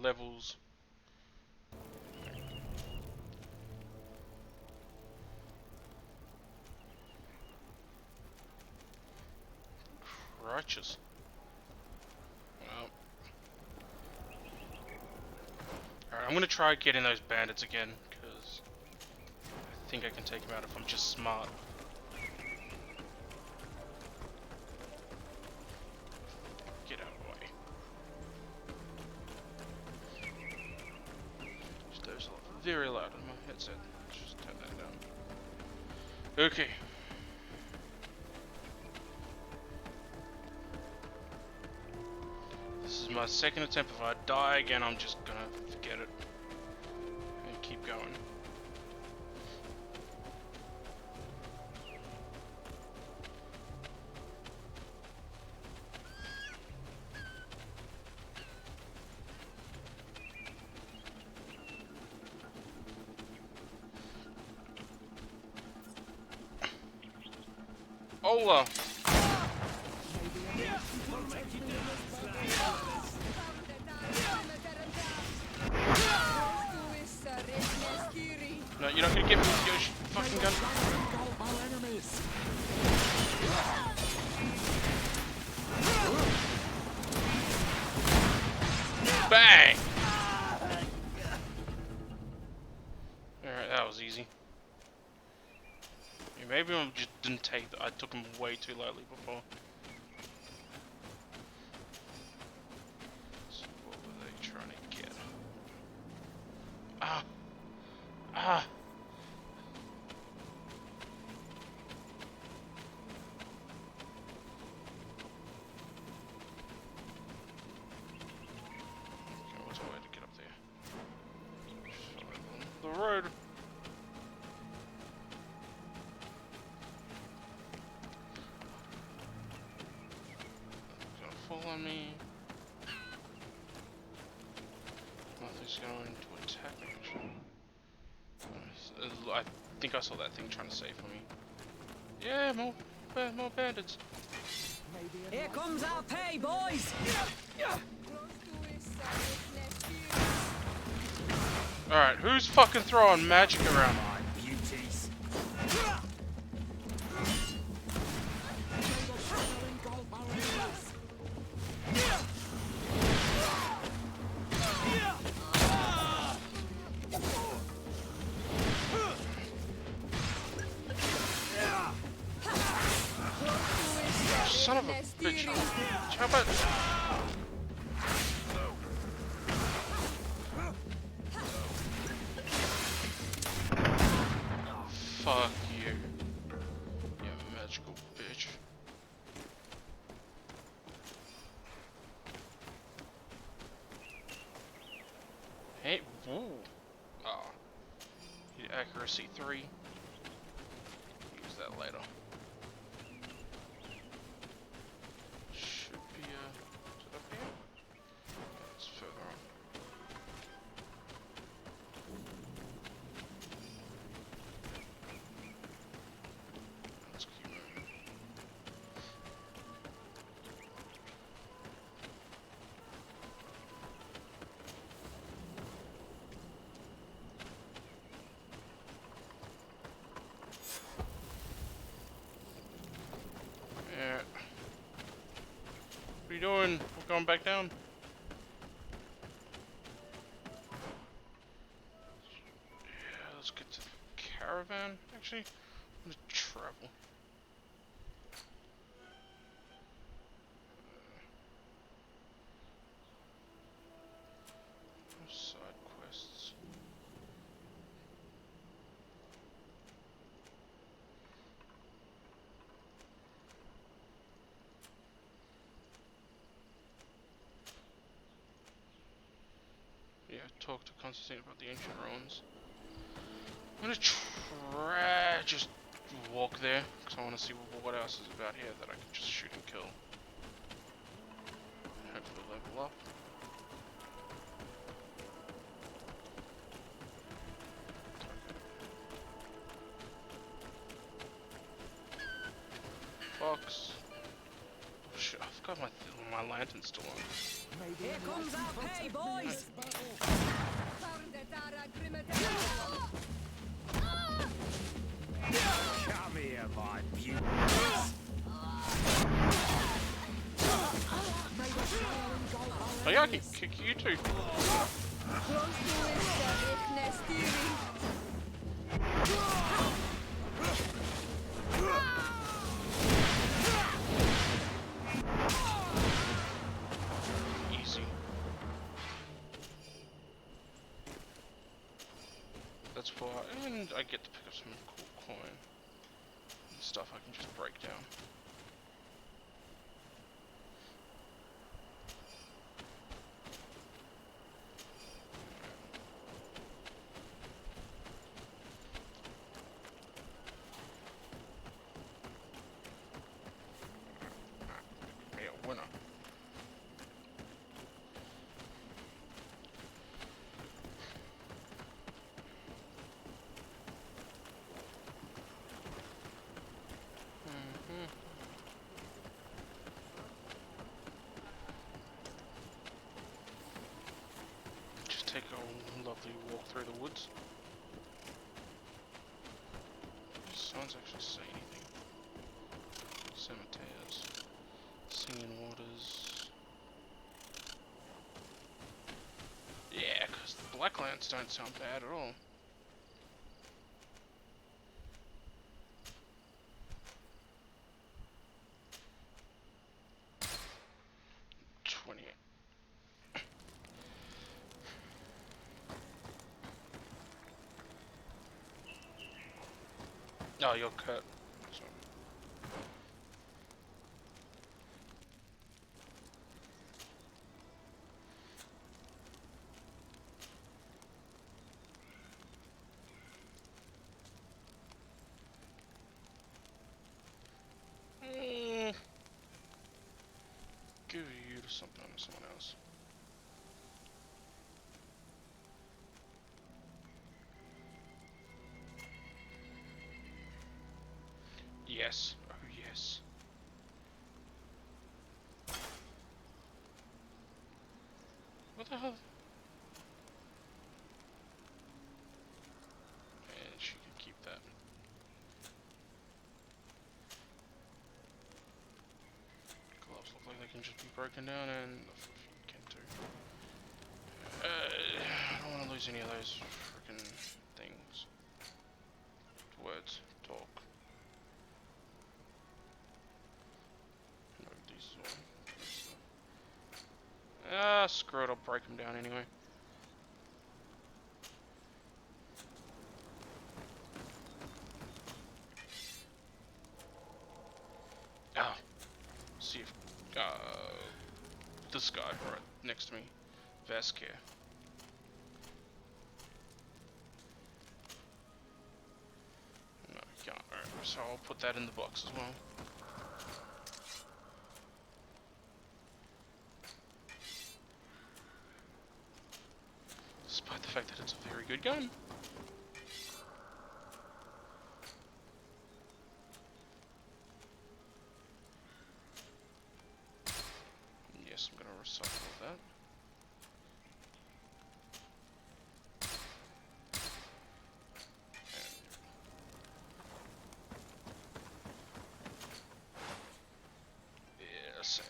levels. Righteous. Well. Alright, I'm gonna try getting those bandits again, because I think I can take them out if I'm just smart. Get out of the way. Those are very loud on my headset. Just turn that down. Okay. This is my second attempt. If I die again, I'm just gonna forget it and keep going. Ola! No, you're not gonna get me with your fucking gun. Bang! Alright, that was easy. Yeah, maybe I just didn't take I took him way too lightly before. So what were they trying to get? Ah! Ah! Okay, what's the way to get up there? Follow the road. Follow me. Nothing's going to attack me. I think I saw that thing trying to save for me. Yeah, more bandits. Here comes our pay, boys! Alright, who's fucking throwing magic around? Beauties. Son of a bitch. How about... Fuck you. You magical bitch. Hey, woo. Oh. Need accuracy 3. Use that later. Should be, is it up here? It's further on. Let's keep moving. Yeah. What are you doing? We're going back down. Yeah, let's get to the caravan. Actually, I'm gonna travel. Side quests. Yeah, talk to Constantine about the ancient ruins. I'm gonna try just walk there because I want to see what else is about here that I can just shoot and kill. Hopefully level up. Fox. Oh shit! I forgot my lantern's still on. Here comes our pay, boys! my beauty. Oh yeah, I can kick you too. Easy. That's fine, and I get to pick up some cool coin and stuff I can just break down. Yeah, winner. Just take a lovely walk through the woods. Does signs actually say anything? Cemeteries, singing waters. Yeah, because the Blacklands don't sound bad at all. Oh, you're cut. So. Give you to something to someone else. Yes. Oh, yes. What the hell? And she can keep that. Gloves look like they can just be broken down, and the feet can too. I don't want to lose any of those freaking things. Words. Talk. No, these all. Ah, screw it, I'll break them down anyway. Oh. See if, this guy right next to me. Vasquez. No, you can't. Alright, so I'll put that in the box as well. Despite the fact that it's a very good gun. Yes, I'm gonna recycle that. Yeah, same.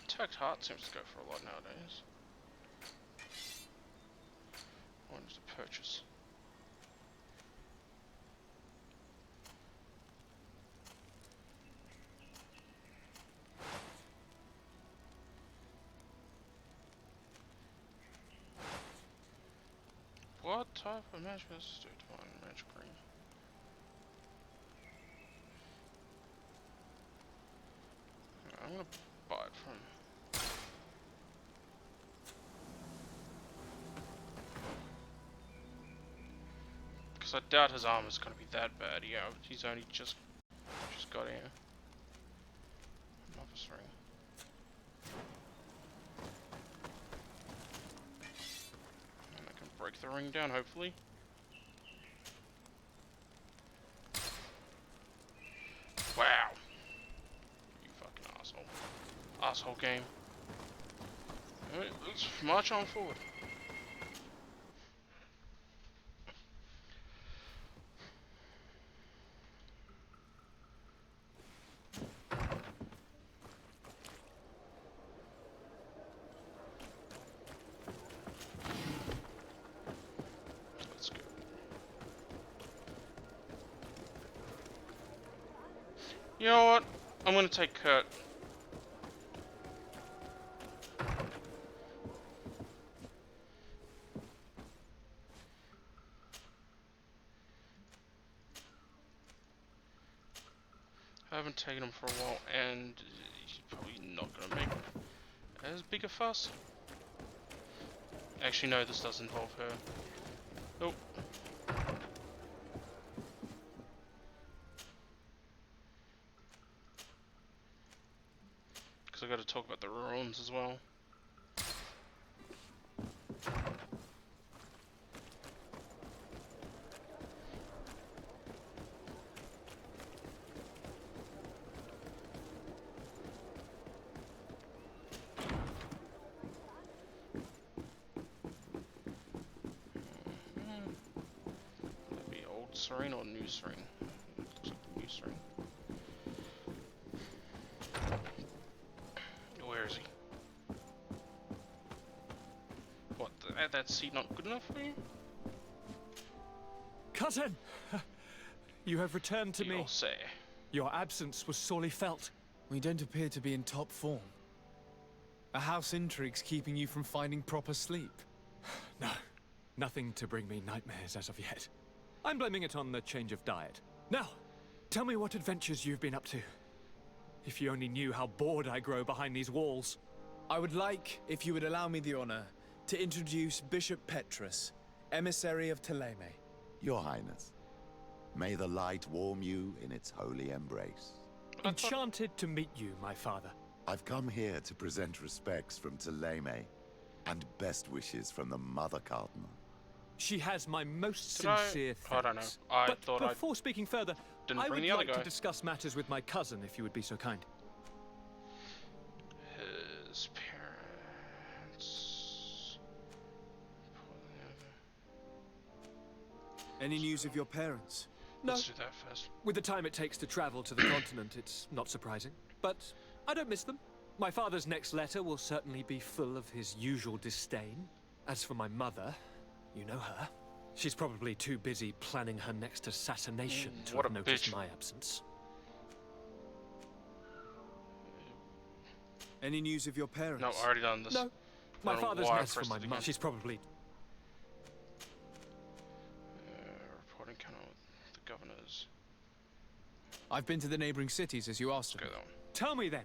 Attacked heart seems to go for a lot nowadays. What is to purchase? What type of match was it? One match green. I'm gonna buy it from. Because I doubt his armor's gonna be that bad. Yeah, he's only just got here. Novice ring. And I can break the ring down, hopefully. Wow. You fucking asshole. Asshole game. Alright, let's march on forward. Let's go. You know what? I'm gonna take Kurt. I haven't taken him for a while, and he's probably not gonna make as big a fuss. Actually, no, this does involve her. Oh. Because I gotta talk about the ruins as well. Serene or new Serene? Looks like the new Serene. Where is he? What, that seat not good enough for you? Cousin! You have returned to me. You'll say. Your absence was sorely felt. We don't appear to be in top form. A house intrigue's keeping you from finding proper sleep. No, nothing to bring me nightmares as of yet. I'm blaming it on the change of diet. Now, tell me what adventures you've been up to. If you only knew how bored I grow behind these walls. I would like, if you would allow me the honor, to introduce Bishop Petrus, emissary of Ptolemy. Your Highness, may the light warm you in its holy embrace. Enchanted to meet you, my father. I've come here to present respects from Ptolemy and best wishes from the Mother Cardinal. She has my most Did sincere thanks. I don't know. I but thought before speaking further, didn't I bring would the other like guy. to discuss matters with my cousin, if you would be so kind. His parents. Any news of your parents? No. Let's do that first. With the time it takes to travel to the continent, it's not surprising. But I don't miss them. My father's next letter will certainly be full of his usual disdain. As for my mother, you know her. She's probably too busy planning her next assassination to What have a noticed bitch. my absence. Any news of your parents? No, I already done this. No. My I don't know father's why I as for pressed my it mother. again. She's probably... Reporting encounter with the governors. I've been to the neighboring cities as you asked. Let's go that one. Tell me then,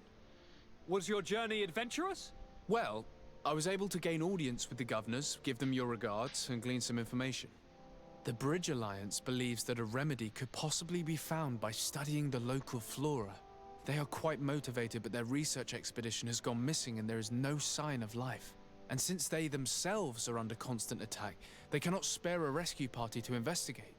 was your journey adventurous? Well, I was able to gain audience with the governors, give them your regards, and glean some information. The Bridge Alliance believes that a remedy could possibly be found by studying the local flora. They are quite motivated, but their research expedition has gone missing and there is no sign of life. And since they themselves are under constant attack, they cannot spare a rescue party to investigate.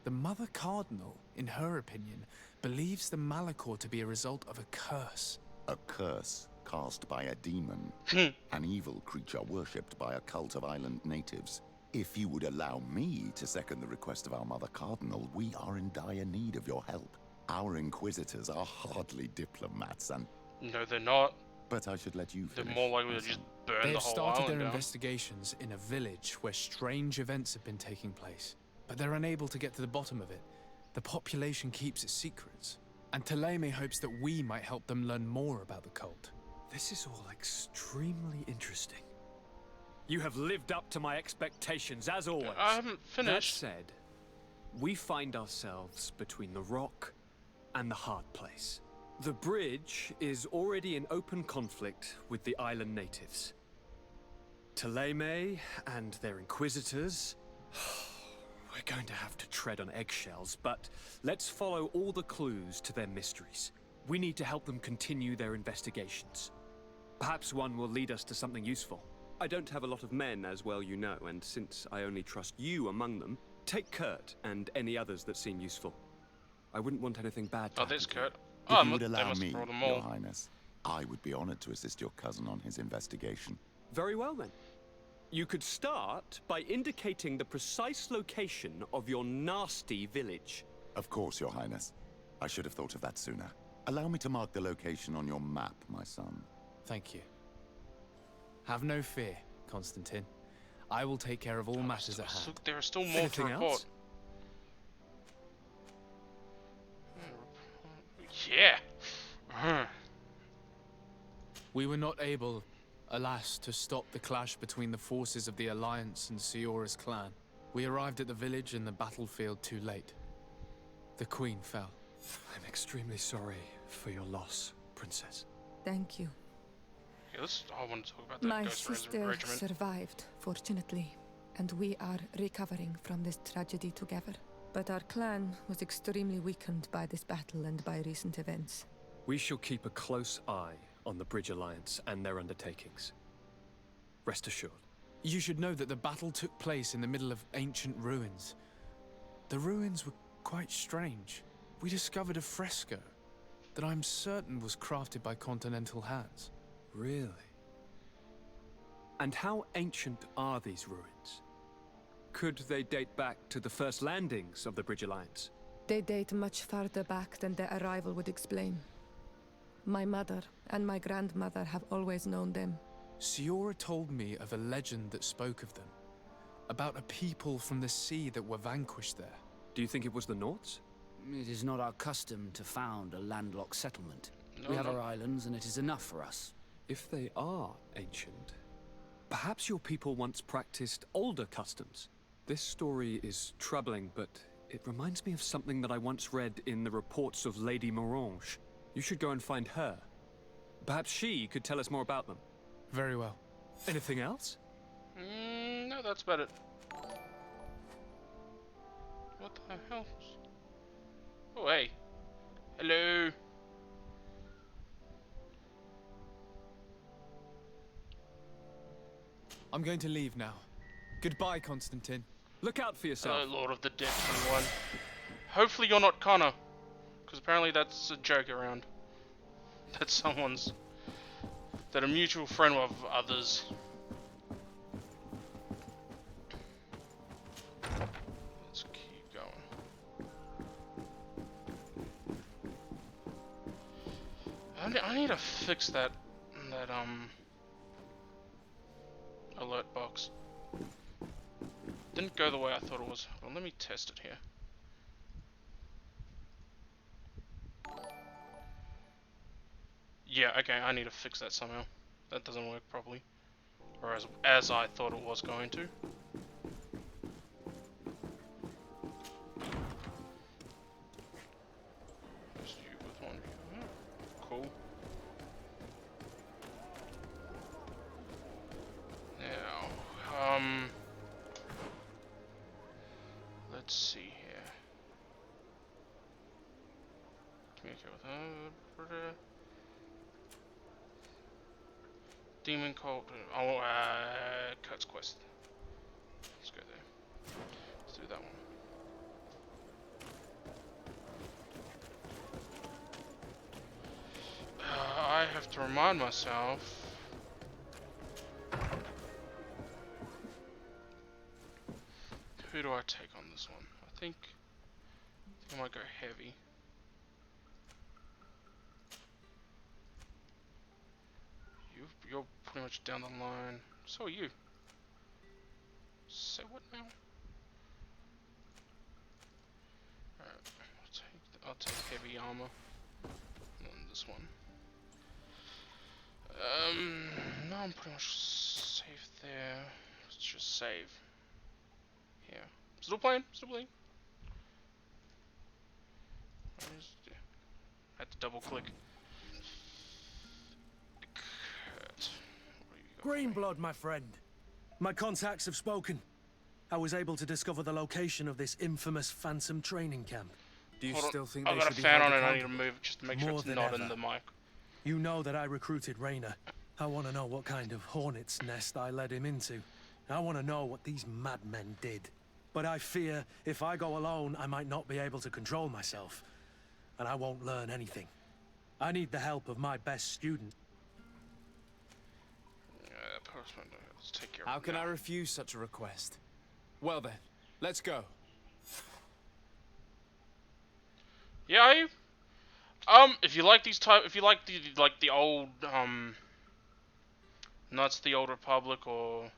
The Mother Cardinal, in her opinion, believes the Malachor to be a result of a curse. A curse cast by a demon, an evil creature worshipped by a cult of island natives. If you would allow me to second the request of our Mother Cardinal, we are in dire need of your help. Our inquisitors are hardly diplomats, and... No, they're not. But I should let you They're finish. more likely to Listen. just burn They the have whole started island their down. investigations in a village where strange events have been taking place, but they're unable to get to the bottom of it. The population keeps its secrets, and Ptolemy hopes that we might help them learn more about the cult. This is all extremely interesting. You have lived up to my expectations, as always. I haven't That finished. said, we find ourselves between the rock and the hard place. The bridge is already in open conflict with the island natives. Ptolemy and their inquisitors... We're going to have to tread on eggshells, but let's follow all the clues to their mysteries. We need to help them continue their investigations. Perhaps one will lead us to something useful. I don't have a lot of men, as well you know, and since I only trust you among them, take Kurt and any others that seem useful. I wouldn't want anything bad to Oh, happen there's to you. Kurt. If Oh, you would they allow must me, have brought them Your all. Highness, I would be honored to assist your cousin on his investigation. Very well then. You could start by indicating the precise location of your nasty village. Of course, Your Highness. I should have thought of that sooner. Allow me to mark the location on your map, my son. Thank you. Have no fear, Constantine. I will take care of all matters at hand. There are still more Anything to report. else? Yeah. We were not able, alas, to stop the clash between the forces of the Alliance and Siora's clan. We arrived at the village and the battlefield too late. The Queen fell. I'm extremely sorry for your loss, Princess. Thank you. Okay, I want to talk about that My Ghost sister Regiment. survived, fortunately, and we are recovering from this tragedy together. But our clan was extremely weakened by this battle and by recent events. We shall keep a close eye on the Bridge Alliance and their undertakings. Rest assured. You should know that the battle took place in the middle of ancient ruins. The ruins were quite strange. We discovered a fresco that I'm certain was crafted by continental hands. Really? And how ancient are these ruins? Could they date back to the first landings of the Bridge Alliance? They date much farther back than their arrival would explain. My mother and my grandmother have always known them. Siora told me of a legend that spoke of them, about a people from the sea that were vanquished there. Do you think it was the Nauts? It is not our custom to found a landlocked settlement. No, We have no. our islands, and it is enough for us. If they are ancient, perhaps your people once practiced older customs. This story is troubling, but it reminds me of something that I once read in the reports of Lady Morange. You should go and find her. Perhaps she could tell us more about them. Very well. Anything else? No, that's about it. What the hell? Oh, hey. Hello. I'm going to leave now. Goodbye, Constantine. Look out for yourself. Hello, Lord of the Dead 21. Hopefully you're not Connor. Because apparently that's a joke around. That someone's... That a mutual friend of others. Let's keep going. I need to fix that alert box. Didn't go the way I thought it was. Well, let me test it here. Yeah, okay, I need to fix that somehow. That doesn't work properly. Or as I thought it was going to. Just you with one view. Oh, cool. Now, let's see here. Communicate with Demon Cult. Oh, Kurt's Quest. Let's go there. Let's do that one. I have to remind myself. Who do I take on this one? I think I might go heavy. You're pretty much down the line. So are you. Say what now? Alright, I'll take heavy armor. And then this one. No, I'm pretty much safe there. Let's just save. Yeah. Still playing, still playing. I had to double click. Greenblood, my friend. My contacts have spoken. I was able to discover the location of this infamous Phantom training camp. Do you Hold on, still think I've they got a should be fan held on and I need to accountable? move it just to make sure More it's than not in ever. the mic. You know that I recruited Rayner. I want to know what kind of hornet's nest I led him into. I want to know what these madmen did. But I fear if I go alone, I might not be able to control myself. And I won't learn anything. I need the help of my best student. let's take care How of it can now. I refuse such a request? Well then, let's go. Yeah, if you like if you like the old Knights of the Old Republic or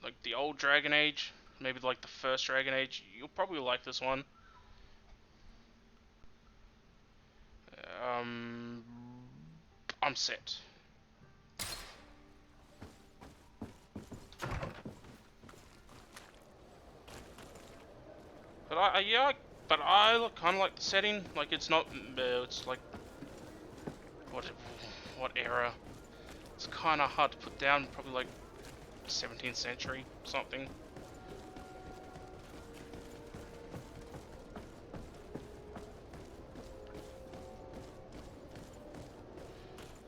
like the old Dragon Age, maybe like the first Dragon Age, you'll probably like this one. I'm set. But yeah, but I kind of like the setting. Like it's not, it's like what era? It's kind of hard to put down. Probably like 17th century something.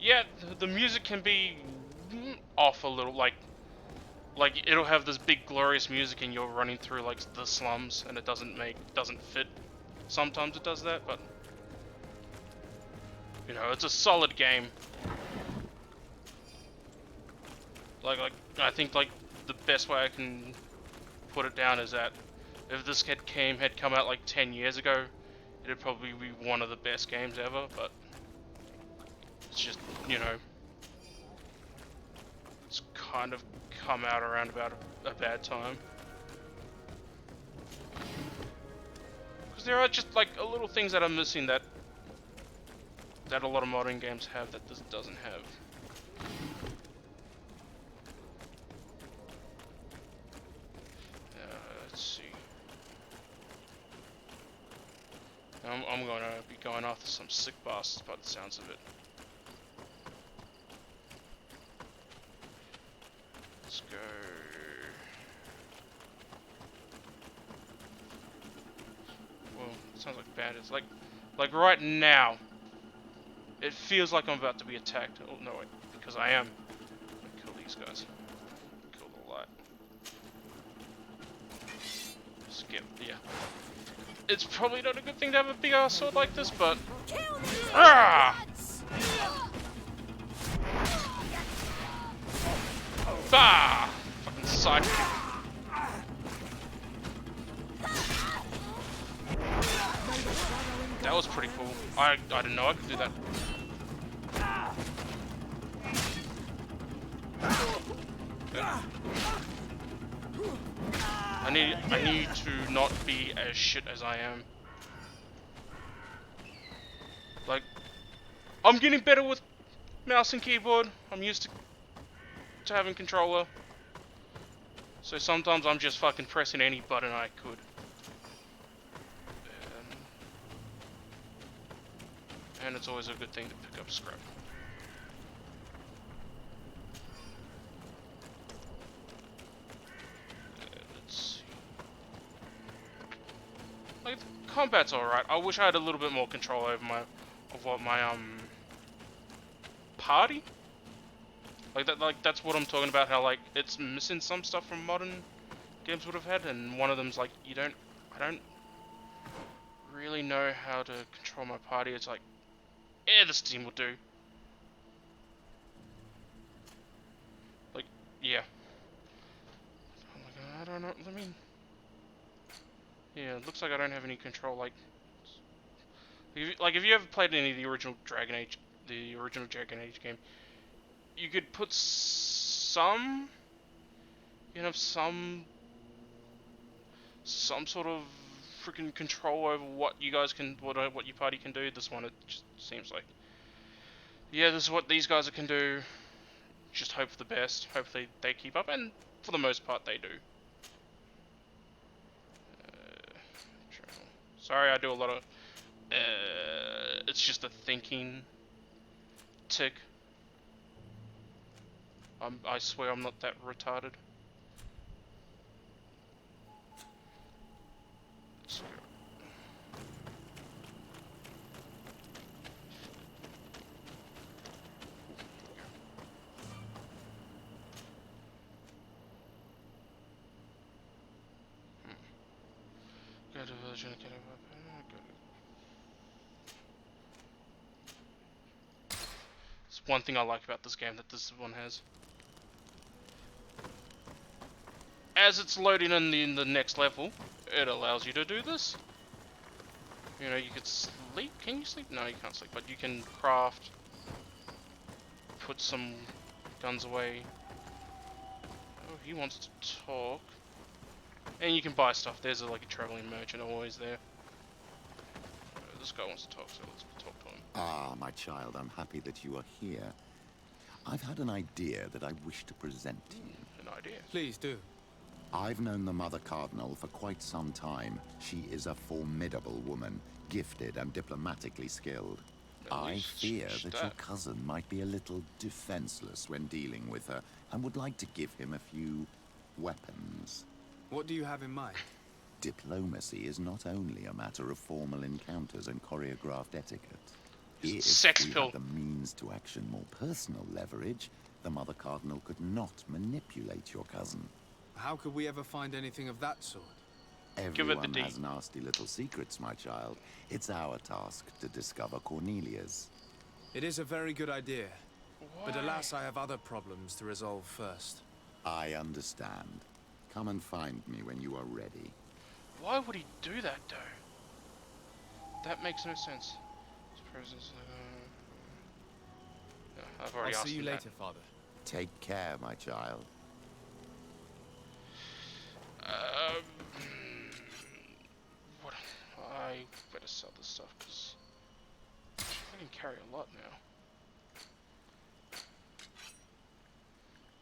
Yeah, the music can be off a little, like it'll have this big glorious music and you're running through like the slums and it doesn't fit. Sometimes it does that, but you know, it's a solid game. Like I think like the best way I can put it down is that if this had come out like 10 years ago, it'd probably be one of the best games ever, but it's just, you know, it's kind of come out around about a bad time. Because there are just like little things that are missing that a lot of modern games have that this doesn't have. Let's see. I'm going to be going after some sick bastards by the sounds of it. Let's go. Well, it sounds like bandits. Like right now, it feels like I'm about to be attacked. Oh no, wait, because I am. Kill these guys. Kill the light. Skip. Yeah. It's probably not a good thing to have a big ass sword like this, but. Ah! Bah! Fucking sidekick. That was pretty cool. I didn't know I could do that. Yeah. I need to not be as shit as I am. Like, I'm getting better with mouse and keyboard. I'm used to having controller. So sometimes I'm just fucking pressing any button I could. And it's always a good thing to pick up scrap. Let's see. Like, the combat's alright. I wish I had a little bit more control over my party. Like that's what I'm talking about. How like it's missing some stuff from modern games would have had, and one of them's like I don't really know how to control my party. It's like, yeah, this team will do. Like, yeah. Oh my god, I don't know. Let me. Yeah, it looks like I don't have any control. Like if you ever played any of the original Dragon Age game, you could put some, you know, some sort of freaking control over what you guys can, what your party can do. This one, it just seems like, yeah, this is what these guys can do. Just hope for the best. Hopefully they keep up, and for the most part they do. Sorry, I do a lot of. It's just a thinking tick. I swear I'm not that retarded. Let's go. Go to version, get a weapon, It's one thing I like about this game that this one has. as it's loading in the next level, it allows you to do this. You know, you could sleep. Can you sleep? No, you can't sleep. But you can craft, put some guns away. Oh, he wants to talk. And you can buy stuff. There's like a traveling merchant always there. This guy wants to talk, so let's talk to him. Ah, my child, I'm happy that you are here. I've had an idea that I wish to present to you. An idea. Please do. I've known the Mother Cardinal for quite some time. She is a formidable woman, gifted and diplomatically skilled. I fear that your cousin might be a little defenseless when dealing with her, and would like to give him a few weapons. What do you have in mind? Diplomacy is not only a matter of formal encounters and choreographed etiquette. If Sex we pill. had the means to action more personal leverage, the Mother Cardinal could not manipulate your cousin. How could we ever find anything of that sort? Everyone has nasty little secrets, my child. It's our task to discover Cornelia's. It is a very good idea. Why? But alas, I have other problems to resolve first. I understand. Come and find me when you are ready. Why would he do that, though? That makes no sense. No, I've already I'll asked see you him later, Father. Take care, my child. What? I better sell this stuff because I can carry a lot now.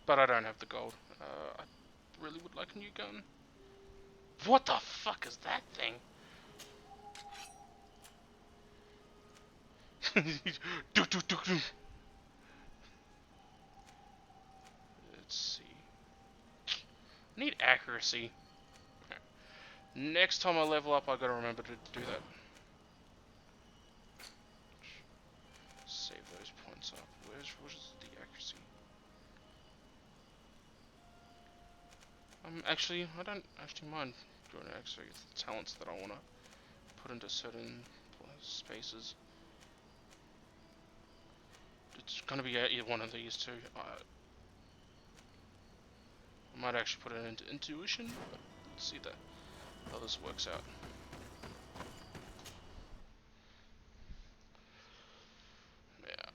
But I don't have the gold. I really would like a new gun. What the fuck is that thing? Let's see. I need accuracy. Next time I level up, I gotta remember to do that. Save those points up. What is the accuracy? Actually, I don't actually mind doing accuracy. It's the talents that I wanna put into certain spaces. It's gonna be either one of these two. I might actually put it into intuition, but let's see how this works out. Yeah.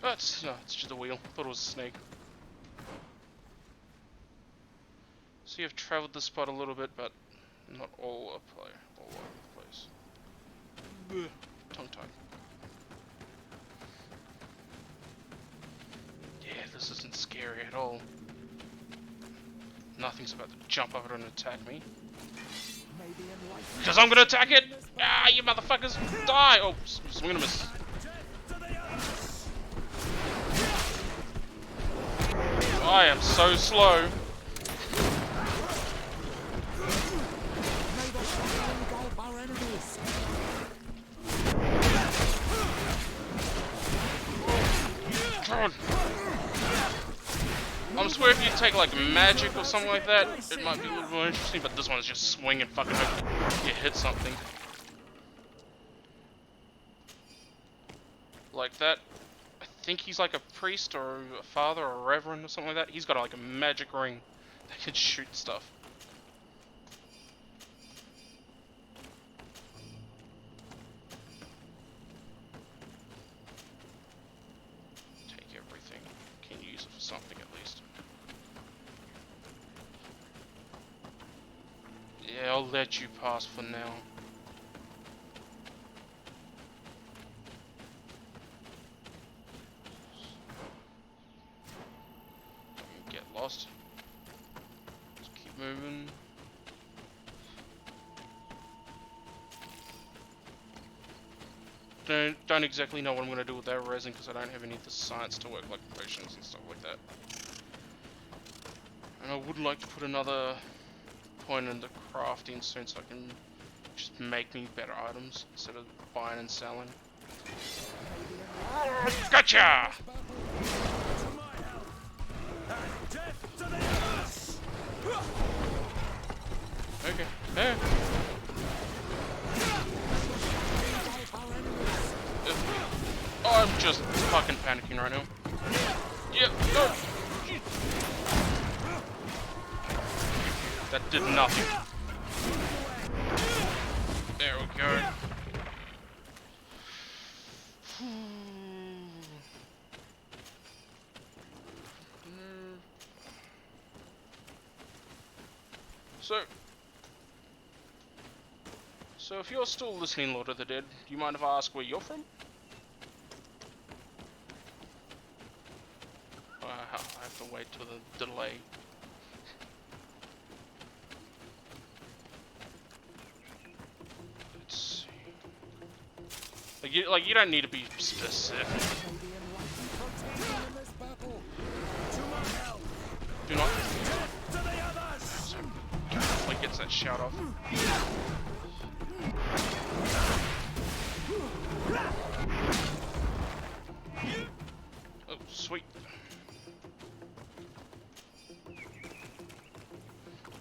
Oh, it's just a wheel. Thought it was a snake. So you've traveled this spot a little bit, but not all over the place. Ugh, tongue tied. Yeah, this isn't scary at all. Nothing's about to jump over and attack me. Because I'm gonna attack it! Ah, you motherfuckers! Die! Oh, swing and a miss. I am so slow. I swear if you take like magic or something like that, it might be a little more interesting, but this one's just swing and fucking hope you hit something. Like that. I think he's like a priest or a father or a reverend or something like that. He's got like a magic ring that can shoot stuff. Take everything. Can use it for something at least. Yeah, I'll let you pass for now. Get lost. Just keep moving. Don't exactly know what I'm going to do with that resin because I don't have any of the science to work like potions and stuff like that. And I would like to put another point into crafting soon so I can just make me better items instead of buying and selling. Gotcha! Okay. Hey. Oh, I'm just fucking panicking right now. Yep. No. That did nothing. There we go. So if you're still listening, Lord of the Dead, do you mind if I ask where you're from? I have to wait till the delay. Let's see. Like you don't need to be specific. Do not. Like gets that shout off. Oh, sweet.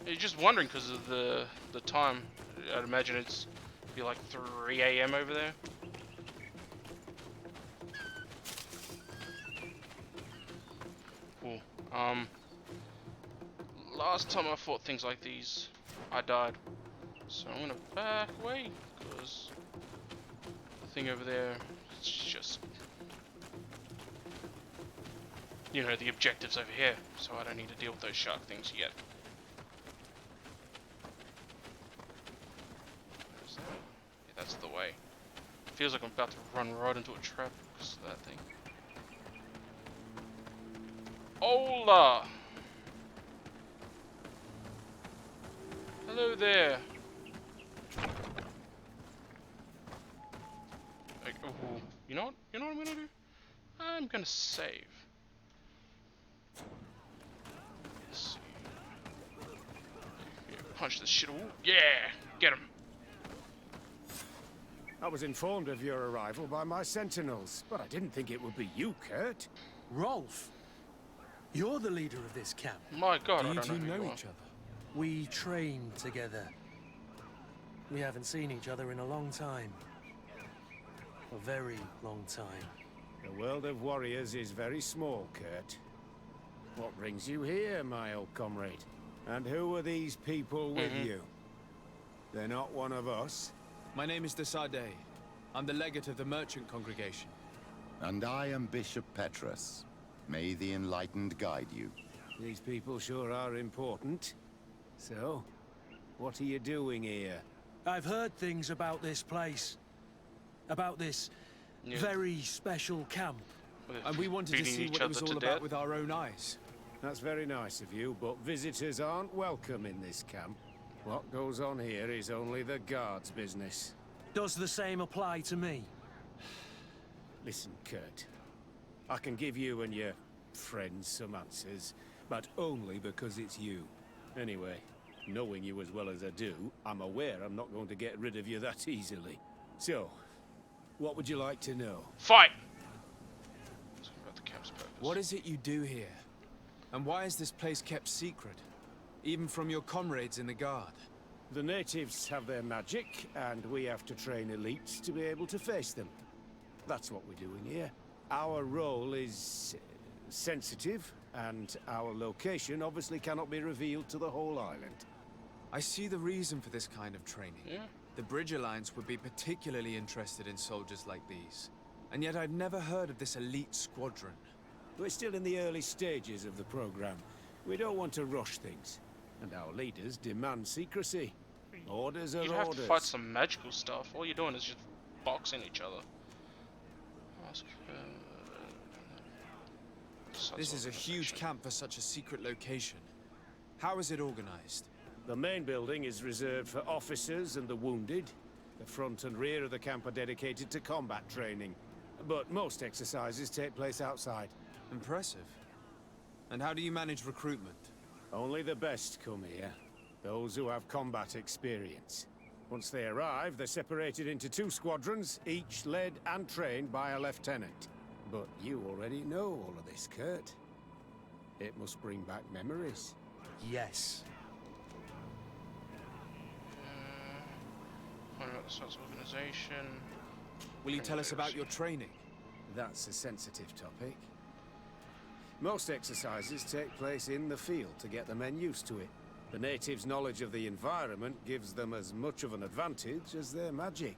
You're just wondering because of the time. I'd imagine it's be like 3 AM over there. Cool. Last time I fought things like these, I died. So I'm gonna back away because the thing over there, it's just, you know, the objective's over here, so I don't need to deal with those shark things yet. Yeah, that's the way. Feels like I'm about to run right into a trap because of that thing. Hola! Hello there. Like, ooh, you know what? You know what I'm gonna do? I'm gonna save. Let's see. Yeah, punch this shit. Ooh, yeah, get him. I was informed of your arrival by my sentinels, but I didn't think it would be you, Kurt. Rolf, you're the leader of this camp. My God, Do I you don't two know who know you are. each other? We trained together. We haven't seen each other in a long time. A very long time. The world of warriors is very small, Kurt. What brings you here, my old comrade? And who are these people with you? They're not one of us. My name is Desade. I'm the legate of the merchant congregation. And I am Bishop Petrus. May the enlightened guide you. These people sure are important. So, what are you doing here? I've heard things about this place. About this Yeah. very special camp. And we wanted to Beating see each what it was other to all about death. with our own eyes. That's very nice of you, but visitors aren't welcome in this camp. What goes on here is only the guards' business. Does the same apply to me? Listen, Kurt. I can give you and your friends some answers, but only because it's you. Anyway, knowing you as well as I do, I'm aware I'm not going to get rid of you that easily. So, what would you like to know? Fight! Let's talk about the camp's purpose. What is it you do here? And why is this place kept secret? Even from your comrades in the guard? The natives have their magic, and we have to train elites to be able to face them. That's what we're doing here. Our role is sensitive, and our location obviously cannot be revealed to the whole island. I see the reason for this kind of training. Yeah. The Bridge Alliance would be particularly interested in soldiers like these. And yet I'd never heard of this elite squadron. We're still in the early stages of the program. We don't want to rush things. And our leaders demand secrecy. Orders are You'd have orders. to fight some magical stuff. All you're doing is just boxing each other. Ask, This is a huge camp for such a secret location. How is it organized? The main building is reserved for officers and the wounded. The front and rear of the camp are dedicated to combat training. But most exercises take place outside. Impressive. And how do you manage recruitment? Only the best come here. Those who have combat experience. Once they arrive, they're separated into 2 squadrons, each led and trained by a lieutenant. But you already know all of this, Kurt. It must bring back memories. Yes. What about the Sons organization? Will you tell us about your training? That's a sensitive topic. Most exercises take place in the field to get the men used to it. The natives' knowledge of the environment gives them as much of an advantage as their magic.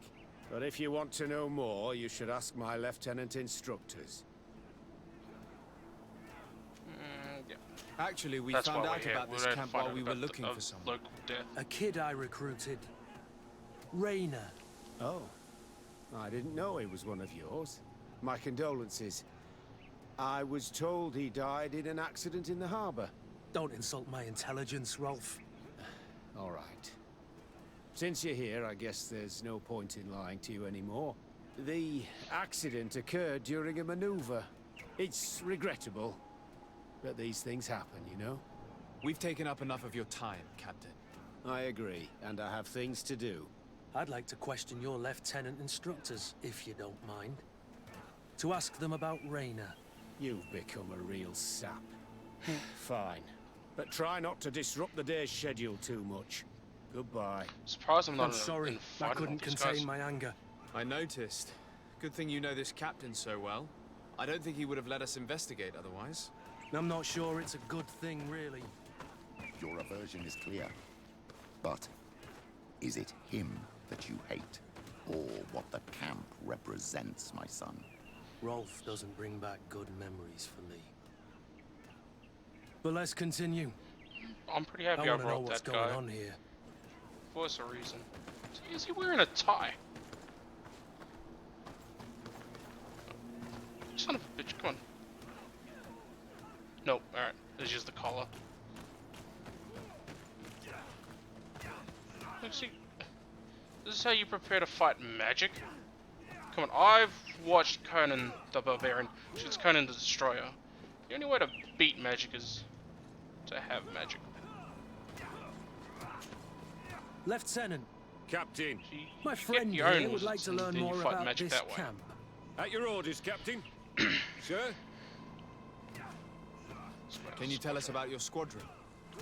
But if you want to know more, you should ask my lieutenant instructors. Yeah. Actually, we That's found why we're out here. about We're this here to camp find while out we were about looking the for someone. local death. A kid I recruited. Raina. Oh. I didn't know he was one of yours. My condolences. I was told he died in an accident in the harbor. Don't insult my intelligence, Rolf. All right. Since you're here, I guess there's no point in lying to you anymore. The accident occurred during a maneuver. It's regrettable, but these things happen, you know? We've taken up enough of your time, Captain. I agree, and I have things to do. I'd like to question your lieutenant instructors, if you don't mind. To ask them about Raina. You've become a real sap. Fine. But try not to disrupt the day's schedule too much. Goodbye. Surprised I'm not I'm sorry, in I fighting couldn't with these contain guys. my anger. I noticed. Good thing you know this captain so well. I don't think he would have let us investigate otherwise. I'm not sure it's a good thing, really. Your aversion is clear. But is it him that you hate? Or what the camp represents, my son? Rolf doesn't bring back good memories for me. But let's continue. I'm pretty I happy I want to know brought what's that going guy. on here. For a reason. Is he wearing a tie? Son of a bitch, come on. Nope, alright. It's just the collar. Look, see, this is how you prepare to fight magic? Come on, I've watched Conan the Barbarian. It's Conan the Destroyer. The only way to beat magic is to have magic. Lieutenant, Captain, See, my you friend get your own here would like wizards to and learn then you more fight about magic this that way. camp. at your orders, Captain. Sir? Can you tell us about your squadron?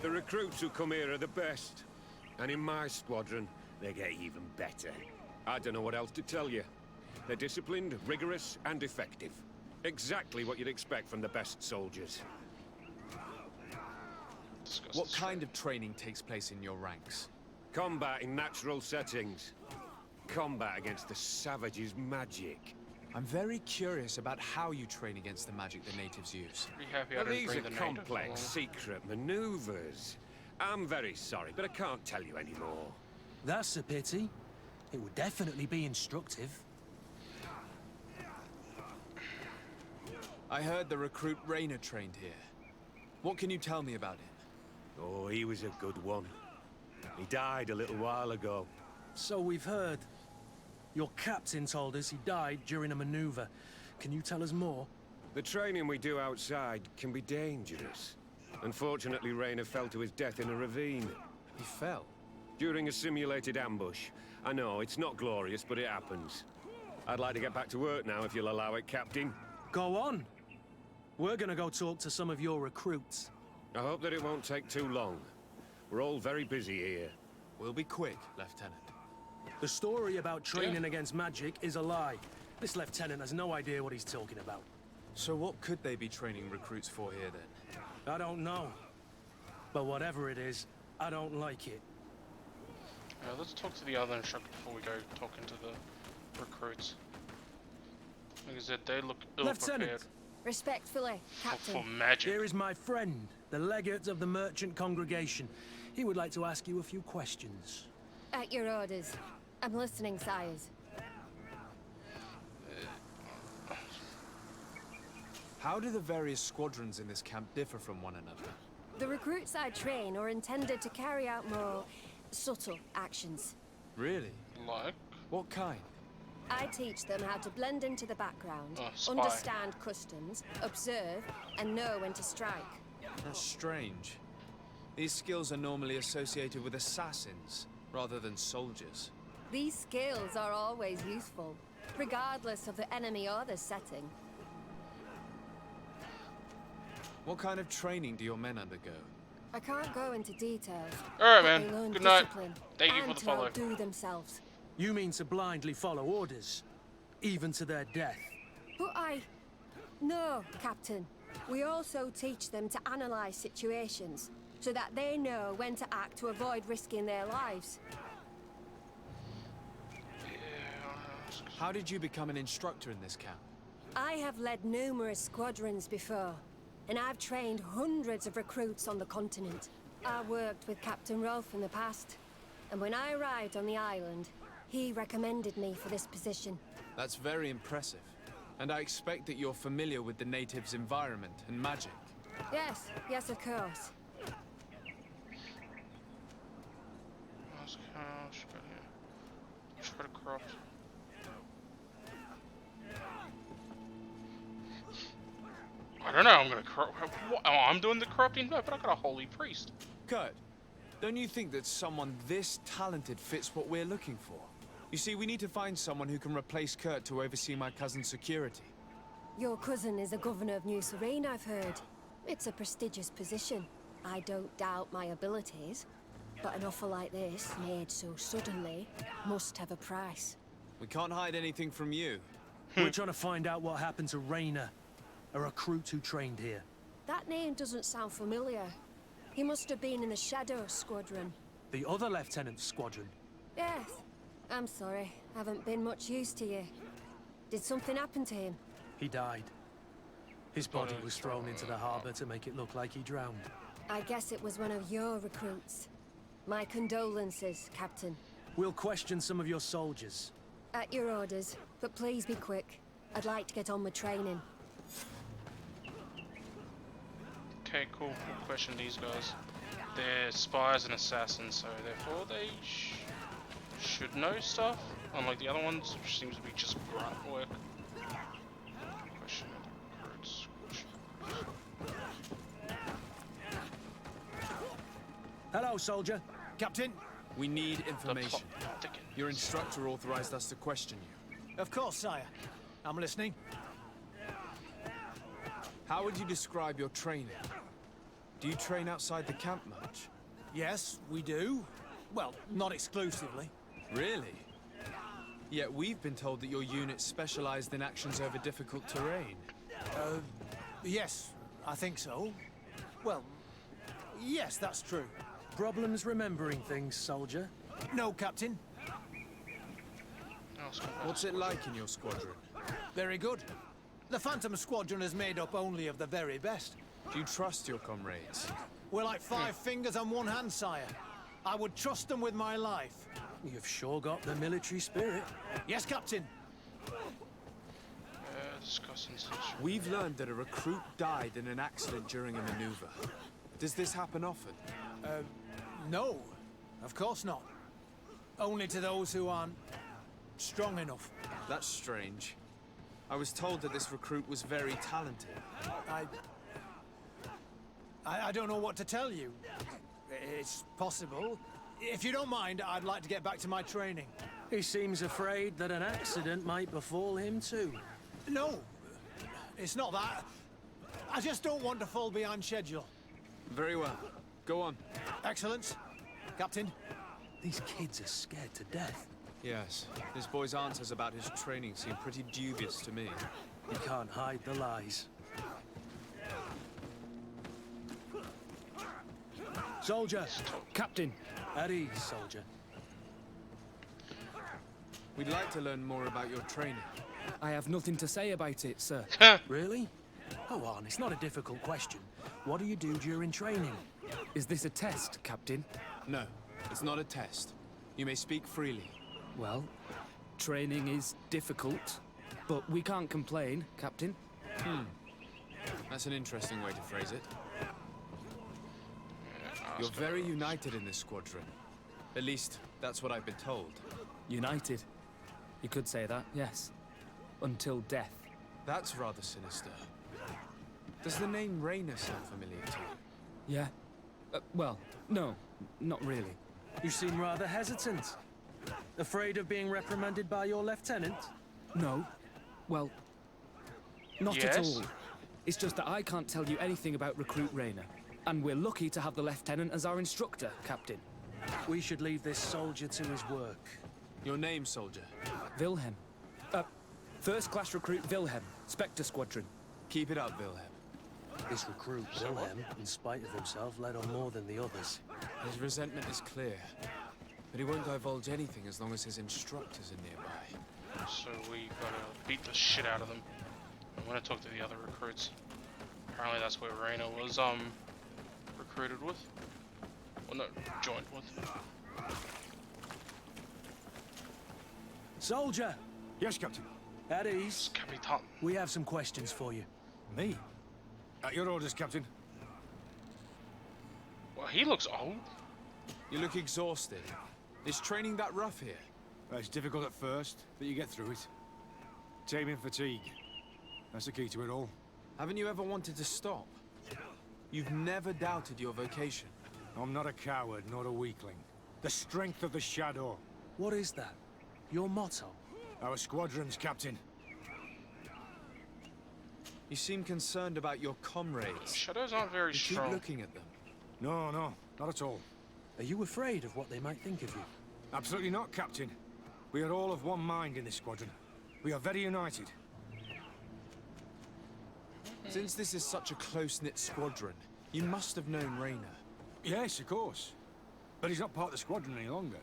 The recruits who come here are the best. And in my squadron, they get even better. I don't know what else to tell you. They're disciplined, rigorous, and effective. Exactly what you'd expect from the best soldiers. Discuss What this kind of training takes place in your ranks? Combat in natural settings. Combat against the savages' magic. I'm very curious about how you train against the magic the natives use. Pretty happy I Now, didn't these bring are the native complex, along. secret maneuvers. I'm very sorry, but I can't tell you anymore. That's a pity. It would definitely be instructive. I heard the recruit Raina trained here. What can you tell me about him? Oh, he was a good one. He died a little while ago. So we've heard. Your captain told us he died during a maneuver. Can you tell us more? The training we do outside can be dangerous. Unfortunately, Raina fell to his death in a ravine. He fell. During a simulated ambush. I know, it's not glorious, but it happens. I'd like to get back to work now, if you'll allow it, Captain. Go on. We're gonna go talk to some of your recruits. I hope that it won't take too long. We're all very busy here. We'll be quick, Lieutenant. The story about training against magic is a lie. This lieutenant has no idea what he's talking about. So what could they be training recruits for here, then? I don't know. But whatever it is, I don't like it. Let's talk to the other instructor before we go talking to the recruits. Like I said, they look ill-prepared Lieutenant! Respectfully, for Captain. magic. Here is my friend, the legate of the merchant congregation. He would like to ask you a few questions. At your orders. I'm listening, sires. How do the various squadrons in this camp differ from one another? The recruits I train are intended to carry out more subtle actions. Really? Like? What kind? I teach them how to blend into the background, Spy. understand customs, observe, and know when to strike. That's strange. These skills are normally associated with assassins, rather than soldiers. These skills are always useful, regardless of the enemy or the setting. What kind of training do your men undergo? I can't go into details. Alright, but man. they learn Good night. discipline Thank you and for the to follow. outdo themselves. You mean to blindly follow orders, even to their death? But No, Captain. We also teach them to analyze situations, so that they know when to act to avoid risking their lives. How did you become an instructor in this camp? I have led numerous squadrons before, and I've trained hundreds of recruits on the continent. I worked with Captain Rolfe in the past, and when I arrived on the island, he recommended me for this position. That's very impressive. And I expect that you're familiar with the natives' environment and magic. Yes, yes, of course. Try to crop. I don't know, I'm gonna crop. Oh, I'm doing the corrupting? No, but I got a holy priest. Kurt, don't you think that someone this talented fits what we're looking for? You see, we need to find someone who can replace Kurt to oversee my cousin's security. Your cousin is a governor of New Serene, I've heard. It's a prestigious position. I don't doubt my abilities, but an offer like this, made so suddenly, must have a price. We can't hide anything from you. We're trying to find out what happened to Rayner, a recruit who trained here. That name doesn't sound familiar. He must have been in the Shadow Squadron. The other lieutenant's squadron. Yes. I'm sorry. Haven't been much use to you. Did something happen to him? He died. His body was thrown into the harbor to make it look like he drowned. I guess it was one of your recruits. My condolences, Captain. We'll question some of your soldiers. At your orders, but please be quick. I'd like to get on with training. Okay, cool. We'll question these guys. They're spies and assassins, so therefore they should know stuff. Unlike the other ones, which seems to be just grunt work. Question recruits. Hello, soldier. Captain? We need information. Your instructor authorized us to question you. Of course, sire. I'm listening. How would you describe your training? Do you train outside the camp much? Yes, we do. Well, not exclusively. Really? Yet we've been told that your unit specialized in actions over difficult terrain. Yes, I think so. Well, yes, that's true. Problems remembering things, soldier? No, Captain. What's it like in your squadron? Very good. The Phantom Squadron is made up only of the very best. Do you trust your comrades? We're like five fingers on one hand, sire. I would trust them with my life. You've sure got the military spirit. Yes, Captain. Discussing We've learned that a recruit died in an accident during a maneuver. Does this happen often? No. Of course not. Only to those who aren't strong enough. That's strange. I was told that this recruit was very talented. I don't know what to tell you. It's possible. If you don't mind, I'd like to get back to my training. He seems afraid that an accident might befall him too. No, it's not that. I just don't want to fall behind schedule. Very well. Go on. Excellence. Captain. These kids are scared to death. Yes. This boy's answers about his training seem pretty dubious to me. He can't hide the lies. Soldier! Captain! At ease, soldier. We'd like to learn more about your training. I have nothing to say about it, sir. Really? Go on, it's not a difficult question. What do you do during training? Is this a test, Captain? No, it's not a test. You may speak freely. Well, training is difficult, but we can't complain, Captain. That's an interesting way to phrase it. You're very united in this squadron. At least, that's what I've been told. United. You could say that, yes. Until death. That's rather sinister. Does the name Rayner sound familiar to you? Yeah. Well, no, not really. You seem rather hesitant. Afraid of being reprimanded by your lieutenant? No. Well, not Yes? at all. It's just that I can't tell you anything about Recruit Rayner. And we're lucky to have the lieutenant as our instructor, Captain. We should leave this soldier to his work. Your name, soldier? Wilhelm. First class recruit Wilhelm, Spectre Squadron. Keep it up, Wilhelm. This recruit, Wilhelm, in spite of himself, led on more than the others. His resentment is clear, but he won't divulge anything as long as his instructors are nearby. So we gotta beat the shit out of them. I want to talk to the other recruits. Apparently that's where Reyna was recruited with. Well, no, joined with. Soldier! Yes, Captain. At ease. Capitan. We have some questions for you. Me? At your orders, Captain. Well, he looks old. You look exhausted. Is training that rough here? Well, it's difficult at first, but you get through it. Taming fatigue. That's the key to it all. Haven't you ever wanted to stop? You've never doubted your vocation. I'm not a coward, nor a weakling. The strength of the Shadow. What is that? Your motto? Our squadrons, Captain. You seem concerned about your comrades. Shadows aren't very You strong. keep looking at them. No, not at all. Are you afraid of what they might think of you? Absolutely not, Captain. We are all of one mind in this squadron. We are very united. Since this is such a close-knit squadron, you must have known Reyna. Yes, of course. But he's not part of the squadron any longer.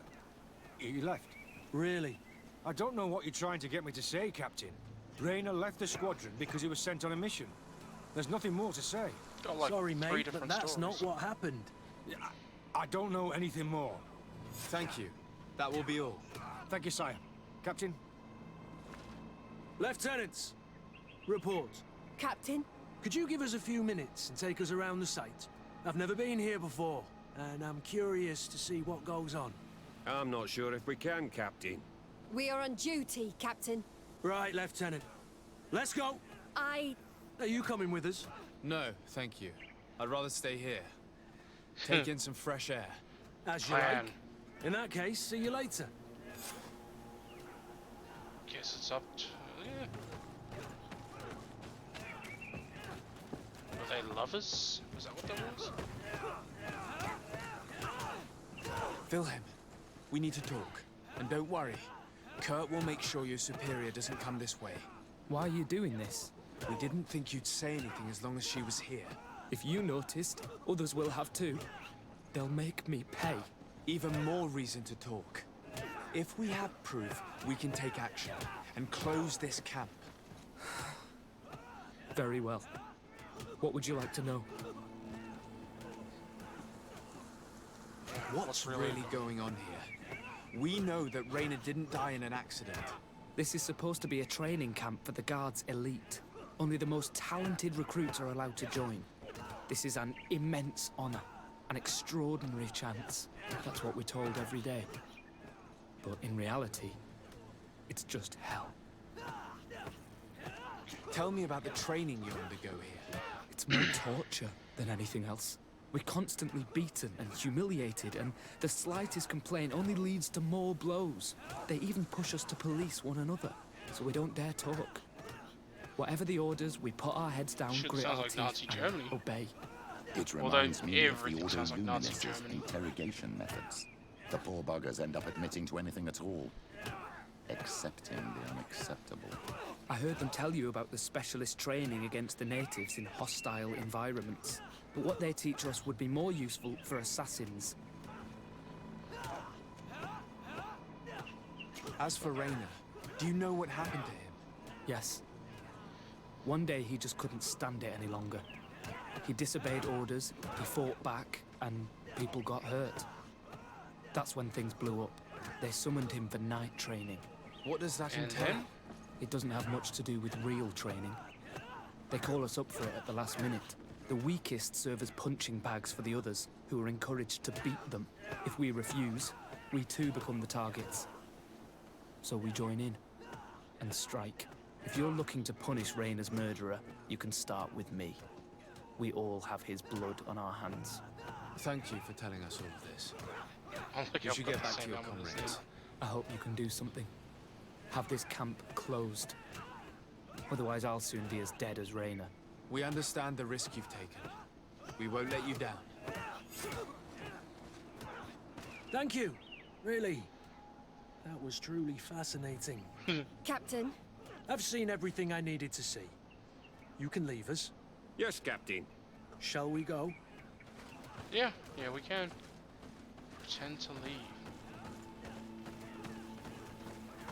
He left. Really? I don't know what you're trying to get me to say, Captain. Reyna left the squadron because he was sent on a mission. There's nothing more to say. Got like Sorry, 3 mate, but different that's stories. not what happened. I don't know anything more. Thank you. That will be all. Thank you, sire. Captain? Lieutenants! Report. Captain? Could you give us a few minutes and take us around the site? I've never been here before, and I'm curious to see what goes on. I'm not sure if we can, Captain. We are on duty, Captain. Right, Lieutenant. Let's go! Are you coming with us? No, thank you. I'd rather stay here. Take in some fresh air. As you Plan. like. In that case, see you later. Guess it's up to... yeah. Were they lovers? Was that what that was? Wilhelm, we need to talk. And don't worry. Kurt will make sure your superior doesn't come this way. Why are you doing this? We didn't think you'd say anything as long as she was here. If you noticed, others will have too. They'll make me pay. Even more reason to talk. If we have proof, we can take action and close this camp. Very well. What would you like to know? What's really going on here? We know that Reyna didn't die in an accident. This is supposed to be a training camp for the Guard's elite. Only the most talented recruits are allowed to join. This is an immense honor, an extraordinary chance. That's what we're told every day. But in reality, it's just hell. Tell me about the training you undergo here. It's more torture than anything else. We're constantly beaten and humiliated, and the slightest complaint only leads to more blows. They even push us to police one another, so we don't dare talk. Whatever the orders, we put our heads down, Shit grit sounds our like teeth, Nazi and Germany. obey. It Although reminds me of the everything sounds like Nazi Ordo-Lumines's Germany. interrogation methods. The poor buggers end up admitting to anything at all, accepting the unacceptable. I heard them tell you about the specialist training against the natives in hostile environments. But what they teach us would be more useful for assassins. As for Reyna, do you know what happened to him? Yes. One day he just couldn't stand it any longer. He disobeyed orders, he fought back, and people got hurt. That's when things blew up. They summoned him for night training. What does that And entail? then? It doesn't have much to do with real training. They call us up for it at the last minute. The weakest serve as punching bags for the others, who are encouraged to beat them. If we refuse, we too become the targets. So we join in and strike. If you're looking to punish Reyna's murderer, you can start with me. We all have his blood on our hands. Thank you for telling us all of this. I'm like, You I've should got get the back to same your number as comrades. him. I hope you can do something. Have this camp closed. Otherwise, I'll soon be as dead as Reyna. We understand the risk you've taken. We won't let you down. Thank you. Really. That was truly fascinating. Captain? I've seen everything I needed to see. You can leave us. Yes, Captain. Shall we go? Yeah, we can. Pretend to leave.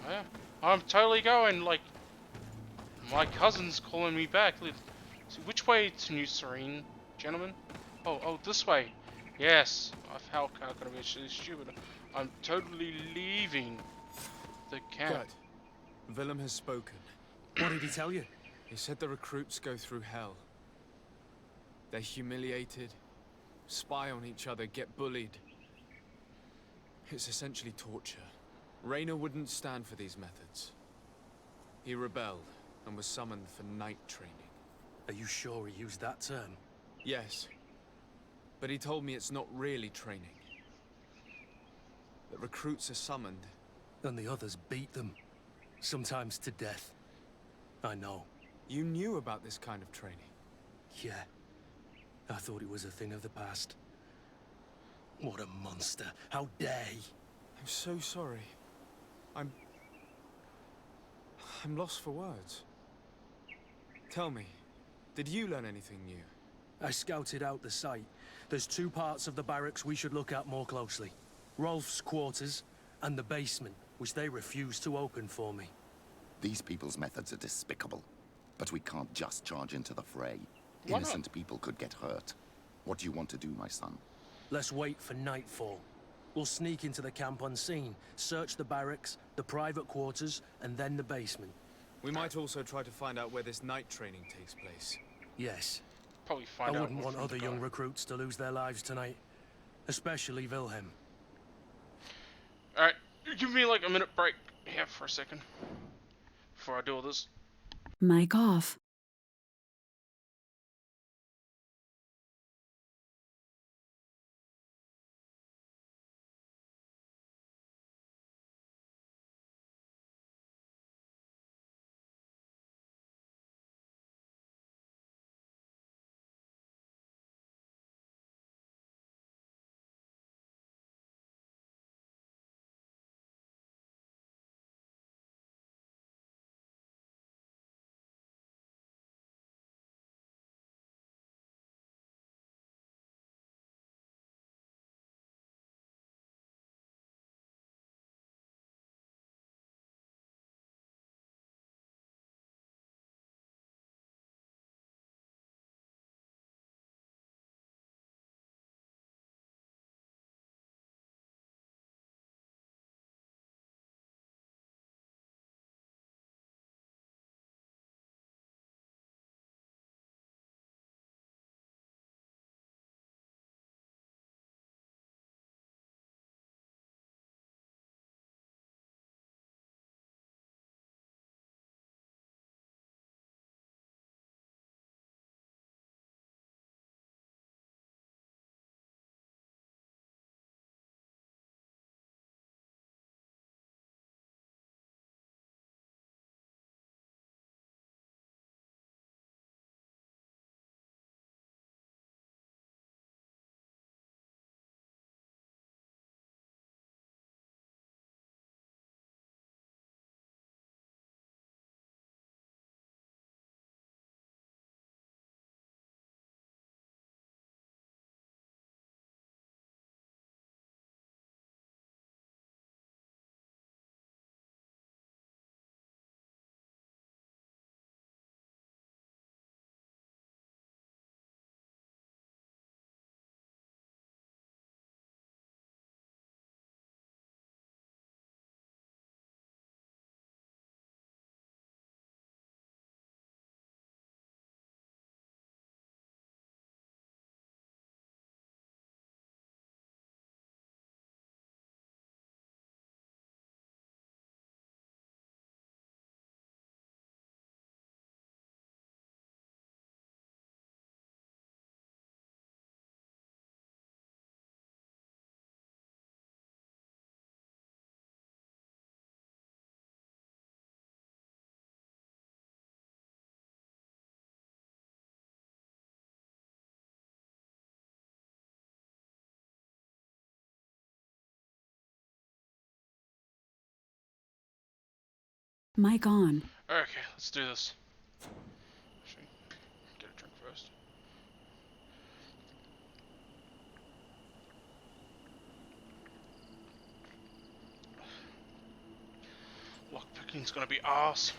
Oh, yeah. I'm totally going, like, my cousin's calling me back. So which way to New Serene, gentlemen? Oh, this way. Yes. How can I be actually stupid? I'm totally leaving the camp. Good. Willem has spoken. What did he tell you? He said the recruits go through hell. They're humiliated, spy on each other, get bullied. It's essentially torture. Raynor wouldn't stand for these methods. He rebelled and was summoned for night training. Are you sure he used that term? Yes. But he told me it's not really training. That recruits are summoned. And the others beat them. Sometimes to death. I know. You knew about this kind of training? Yeah. I thought it was a thing of the past. What a monster. How dare he? I'm so sorry. I'm lost for words. Tell me, did you learn anything new? I scouted out the site. There's 2 parts of the barracks we should look at more closely. Rolf's quarters and the basement, which they refused to open for me. These people's methods are despicable. But we can't just charge into the fray. Why not? Innocent people could get hurt. What do you want to do, my son? Let's wait for nightfall. We'll sneak into the camp unseen, search the barracks, the private quarters, and then the basement. We might also try to find out where this night training takes place. Yes. Probably find I out. wouldn't want from other the young guy. recruits to lose their lives tonight. Especially Wilhelm. Alright, give me like a minute break here for a second. Before I do all this. Mic off. Mic on. Okay, let's do this. Actually, get a drink first. He's gonna be arse.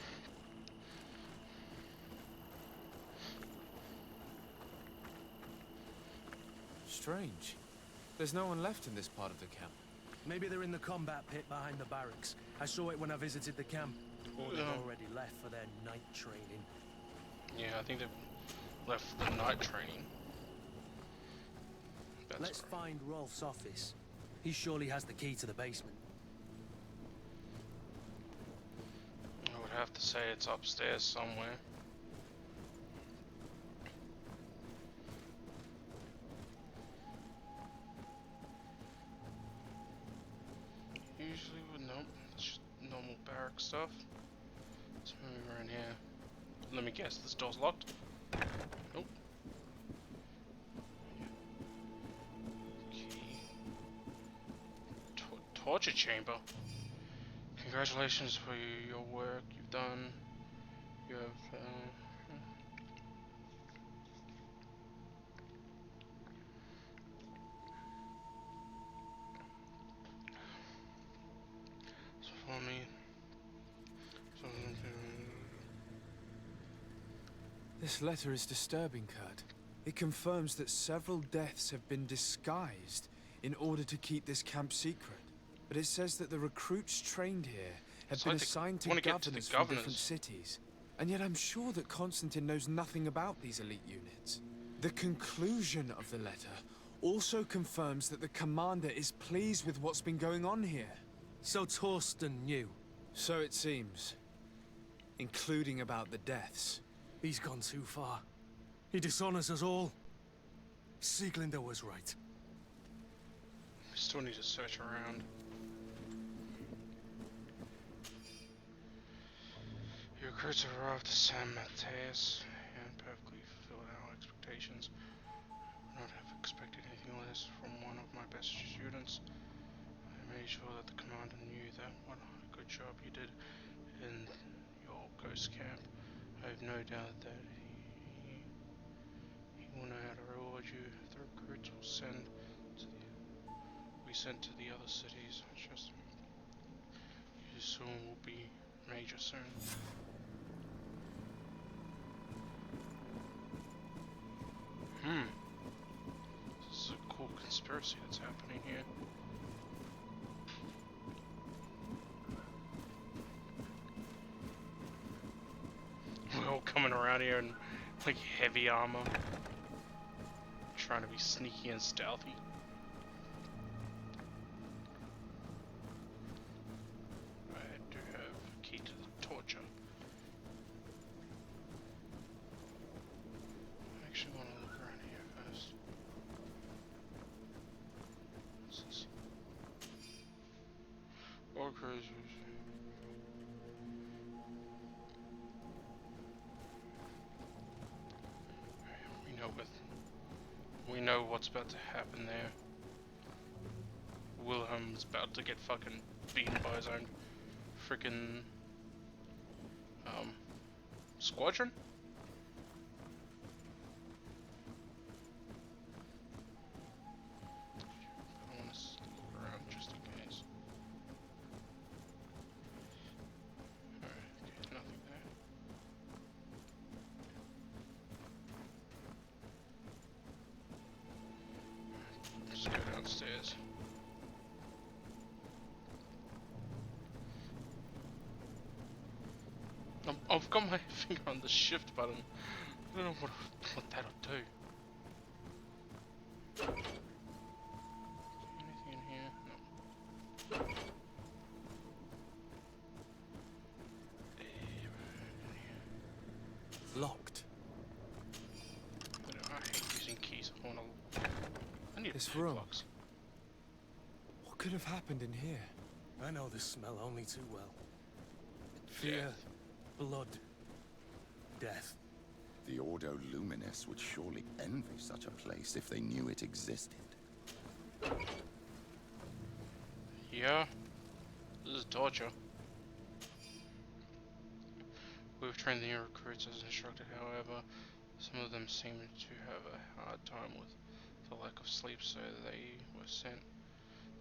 Strange. There's no one left in this part of the camp. Maybe they're in the combat pit behind the barracks. I saw it when I visited the camp. Or they've already left for their night training. Yeah, I think they've left for the night training. Let's find Rolf's office. He surely has the key to the basement. I would have to say it's upstairs somewhere. Usually, nope, it's just normal barrack stuff. Let's move around here. Let me guess, this door's locked? Nope. Key. Torture chamber. Congratulations for your work you've done. You have, so for me. This letter is disturbing, Kurt. It confirms that several deaths have been disguised in order to keep this camp secret. But it says that the recruits trained here have been assigned to governors from different cities. And yet I'm sure that Constantine knows nothing about these elite units. The conclusion of the letter also confirms that the commander is pleased with what's been going on here. So Torsten knew. So it seems. Including about the deaths. He's gone too far. He dishonors us all. Sieglinder was right. We still need to search around. Your recruits have arrived at San Mateus and perfectly fulfilled our expectations. I would not have expected anything less from one of my best students. I made sure that the commander knew that what a good job you did in your ghost camp. I have no doubt that he will know how to reward you. The recruits will be sent to the other cities. Just you soon will be major soon. This is a cool conspiracy that's happening here. We're all coming around here in like heavy armor, trying to be sneaky and stealthy. I do have a key to the torture. I actually want to look around here first. What's this? Orcas. We know what's about to happen there. Wilhelm's about to get fucking beaten by his own freaking squadron. I want to look around just in case. Alright, okay, nothing there. Just go downstairs. I've got my finger on the shift button. I don't know what that'll do. Anything in here? No. Locked. I hate using keys. I need This a room. box. What could have happened in here? I know this smell only too well. Fear, blood, death. The Ordo Luminis would surely envy such a place if they knew it existed. Yeah, this is torture. We've trained the new recruits as instructed, however, some of them seem to have a hard time with the lack of sleep, so they were sent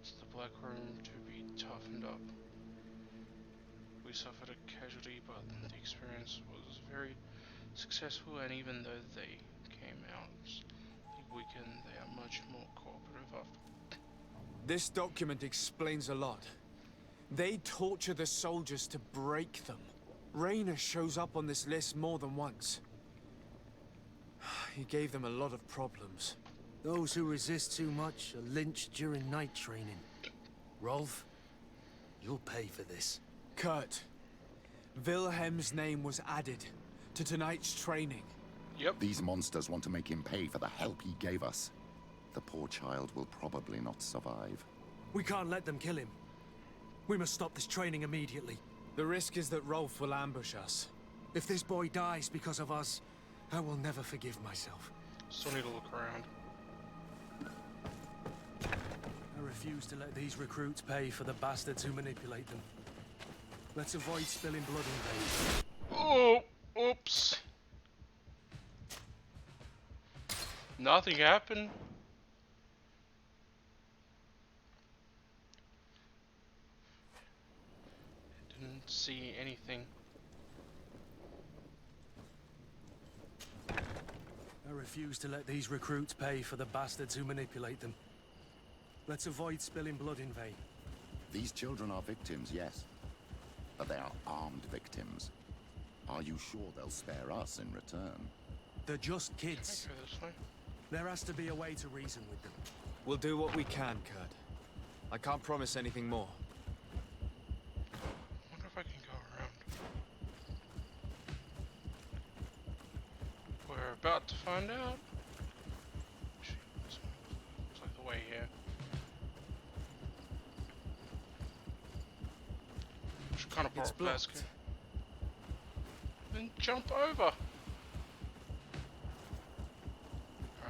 to the Black Room to be toughened up. We suffered a casualty, but the experience was very successful, and even though they came out slightly weakened, they are much more cooperative after. This document explains a lot. They torture the soldiers to break them. Rayner shows up on this list more than once. He gave them a lot of problems. Those who resist too much are lynched during night training. Rolf, you'll pay for this. Kurt, Wilhelm's name was added to tonight's training. Yep. These monsters want to make him pay for the help he gave us. The poor child will probably not survive. We can't let them kill him. We must stop this training immediately. The risk is that Rolf will ambush us. If this boy dies because of us, I will never forgive myself. Still need to look around. I refuse to let these recruits pay for the bastards who manipulate them. Let's avoid spilling blood in vain. Oh, oops. Nothing happened. Didn't see anything. I refuse to let these recruits pay for the bastards who manipulate them. Let's avoid spilling blood in vain. These children are victims, yes. But they are armed victims. Are you sure they'll spare us in return? They're just kids. Can I go this way? There has to be a way to reason with them. We'll do what we can, Kurt. I can't promise anything more. I wonder if I can go around. We're about to find out. Looks like the way here. Should kind of borrow It's a blocked. basket. Then jump over.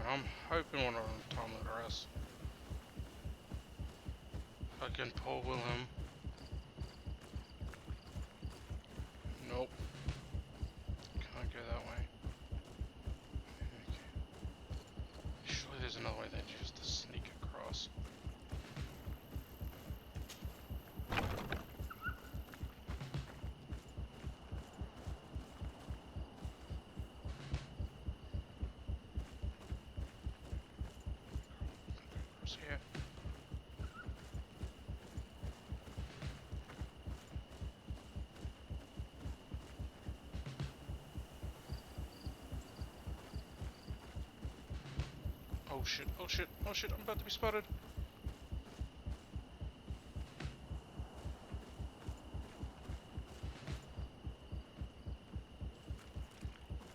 I'm hoping one of them time with us. I can pull Wilhelm. Nope. Can't go that way. Okay. Surely there's another way than just to sneak across. Across here. Oh shit, oh shit, oh shit, I'm about to be spotted.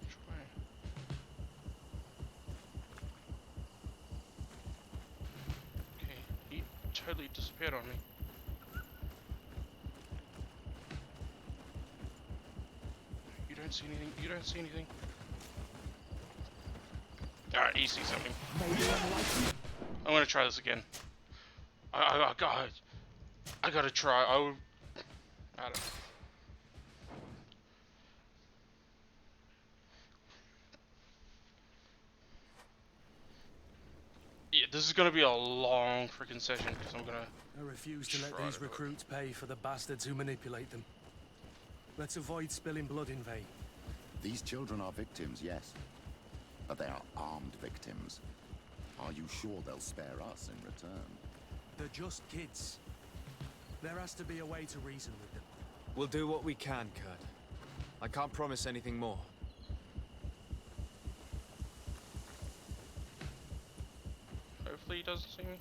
Which way? Okay, he totally disappeared on me. You don't see anything, you don't see anything. Alright, he sees something. I'm gonna try this again. I gotta try. I don't know. Yeah, this is gonna be a long freaking session because I'm gonna. I refuse to let Try these to do it. recruits pay for the bastards who manipulate them. Let's avoid spilling blood in vain. These children are victims, yes. But they are armed victims. Are you sure they'll spare us in return? They're just kids. There has to be a way to reason with them. We'll do what we can, Kurt. I can't promise anything more. Hopefully he doesn't see me.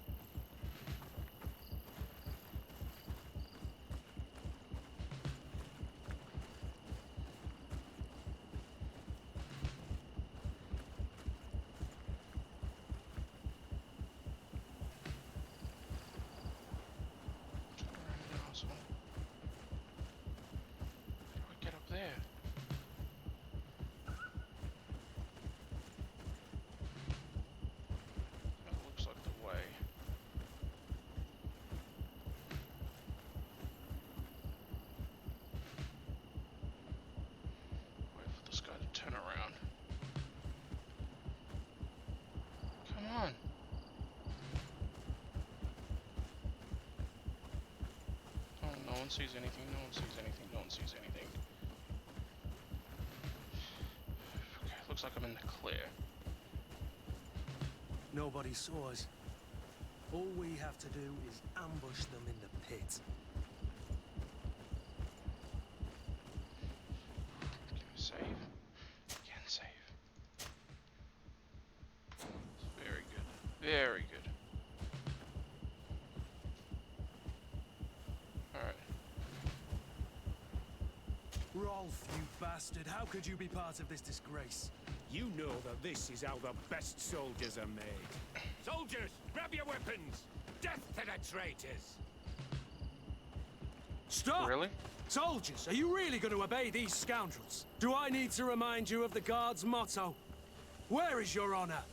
How do I get up there? That looks like the way. Wait for this guy to turn around. Come on. Oh, no one sees anything. No one sees anything. No one sees anything. Okay, looks like I'm in the clear. Nobody saw us. All we have to do is ambush them in the pit. Can I save? Can save. Very good. Very good. Alright. Rolf, you bastard, how could you be part of this disgrace? You know that this is how the best soldiers are made. Soldiers, grab your weapons! Death to the traitors! Stop! Really? Soldiers, are you really going to obey these scoundrels? Do I need to remind you of the Guard's motto? Where is your honor?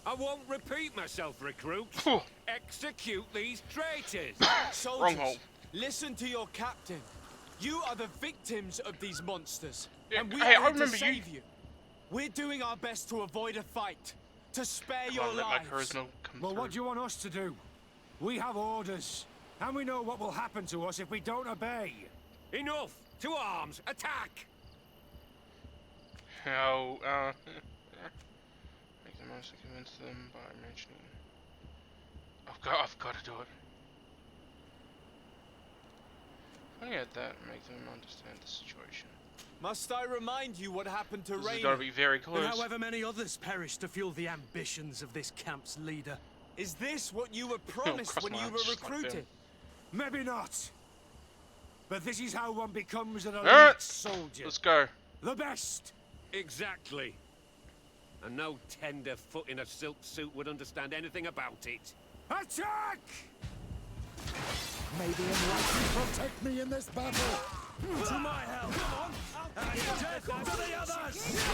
I won't repeat myself, recruits. Execute these traitors! Wrong hole. Listen to your captain. You are the victims of these monsters, Yeah, and we hey, I are here to remember save you. We're doing our best to avoid a fight, to spare your Can't let my lives. charisma come Well, through. what do you want us to do? We have orders, and we know what will happen to us if we don't obey. Enough! To arms! Attack! How, make the most to convince them by mentioning... I've got to do it. If I get that, make them understand the situation. Must I remind you what happened to This has Rain? got to be very And close. however many others perished to fuel the ambitions of this camp's leader. Is this what you were promised cross when my you arms were just like recruited? Maybe not. But this is how one becomes an elite Alright, soldier. let's go. The best. Exactly. And no tenderfoot in a silk suit would understand anything about it. Attack! May the enlightened protect me in this battle! To my help! And death to the others!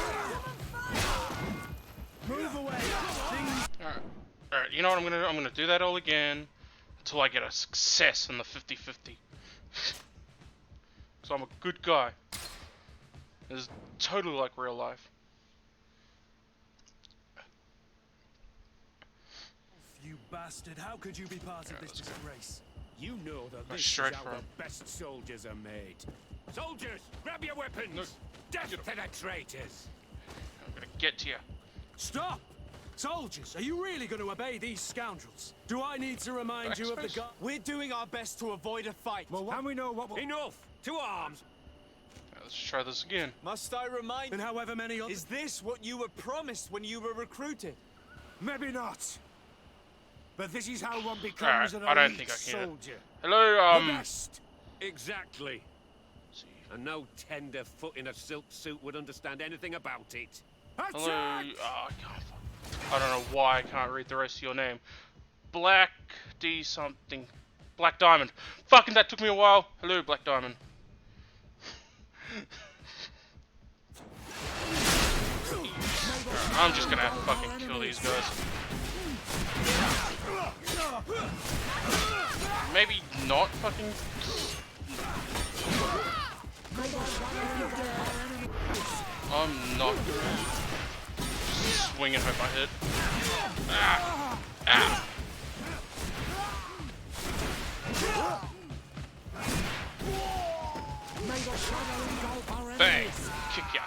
Move away! Alright. Alright, you know what I'm gonna do? I'm gonna do that all again until I get a success in the 50-50. So I'm a good guy. It's totally like real life. You bastard, how could you be part of this disgrace? You know that Go this is straight how for the him. best soldiers are made. Soldiers, grab your weapons! No, Death get to the traitors! I'm gonna get to you. Stop! Soldiers, are you really going to obey these scoundrels? Do I need to remind you of the Guard? We're doing our best to avoid a fight. And we know what will... Enough! To arms! Let's try this again. Must I remind And however many others... Is this what you were promised when you were recruited? Maybe not. But this is how one becomes an I don't elite think I can. soldier. Hello, The best. Exactly. And no tenderfoot in a silk suit would understand anything about it. Hello. Attack! Oh, I don't know why I can't read the rest of your name. Black D something. Black Diamond. Fucking that took me a while. Hello, Black Diamond. I'm just gonna have to fucking kill these guys. Maybe not fucking. I'm not. Just swing and hope I hit. Ah! Ah! Bang! Kick ya.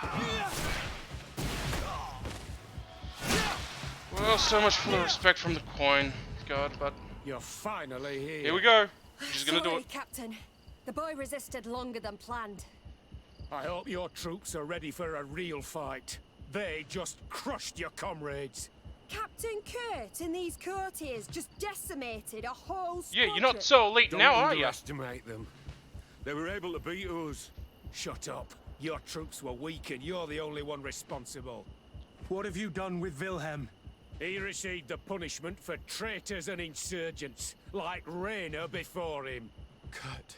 Well, so much for the respect from the coin, God, but You're finally here. here we go. She's gonna do Sorry, it. Captain. The boy resisted longer than planned. I hope your troops are ready for a real fight. They just crushed your comrades. Captain Kurt and these courtiers just decimated a whole Yeah, squadron. you're not so elite Don't now, are you? underestimate them. They were able to beat us. Shut up. Your troops were weak and you're the only one responsible. What have you done with Wilhelm? He received the punishment for traitors and insurgents, like Rainer before him. Kurt,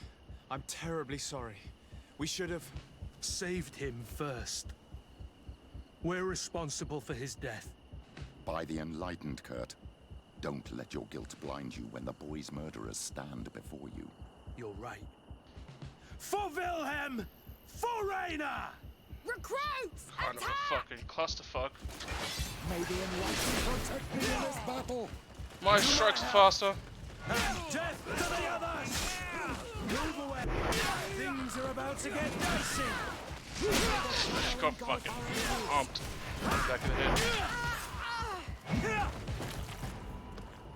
I'm terribly sorry. We should have... Saved him first. We're responsible for his death. By the enlightened, Kurt. Don't let your guilt blind you when the boy's murderers stand before you. You're right. For Wilhelm! For Rainer! Recruits! Kind of a Attack! fucking clusterfuck. May the enlightened protect me in this battle! My strikes are faster. And death to the others! Move away! Things are about to get dicey! Just got fucking pumped. Back of the head.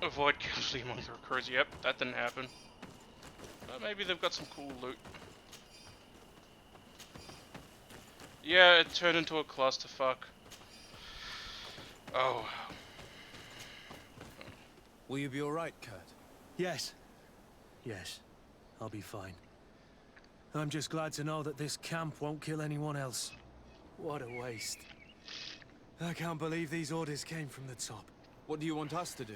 Avoid casualty among the recruits. Yep, that didn't happen. But maybe they've got some cool loot. Yeah, it turned into a clusterfuck. Oh. Will you be alright, Kurt? Yes. Yes. I'll be fine. I'm just glad to know that this camp won't kill anyone else. What a waste. I can't believe these orders came from the top. What do you want us to do?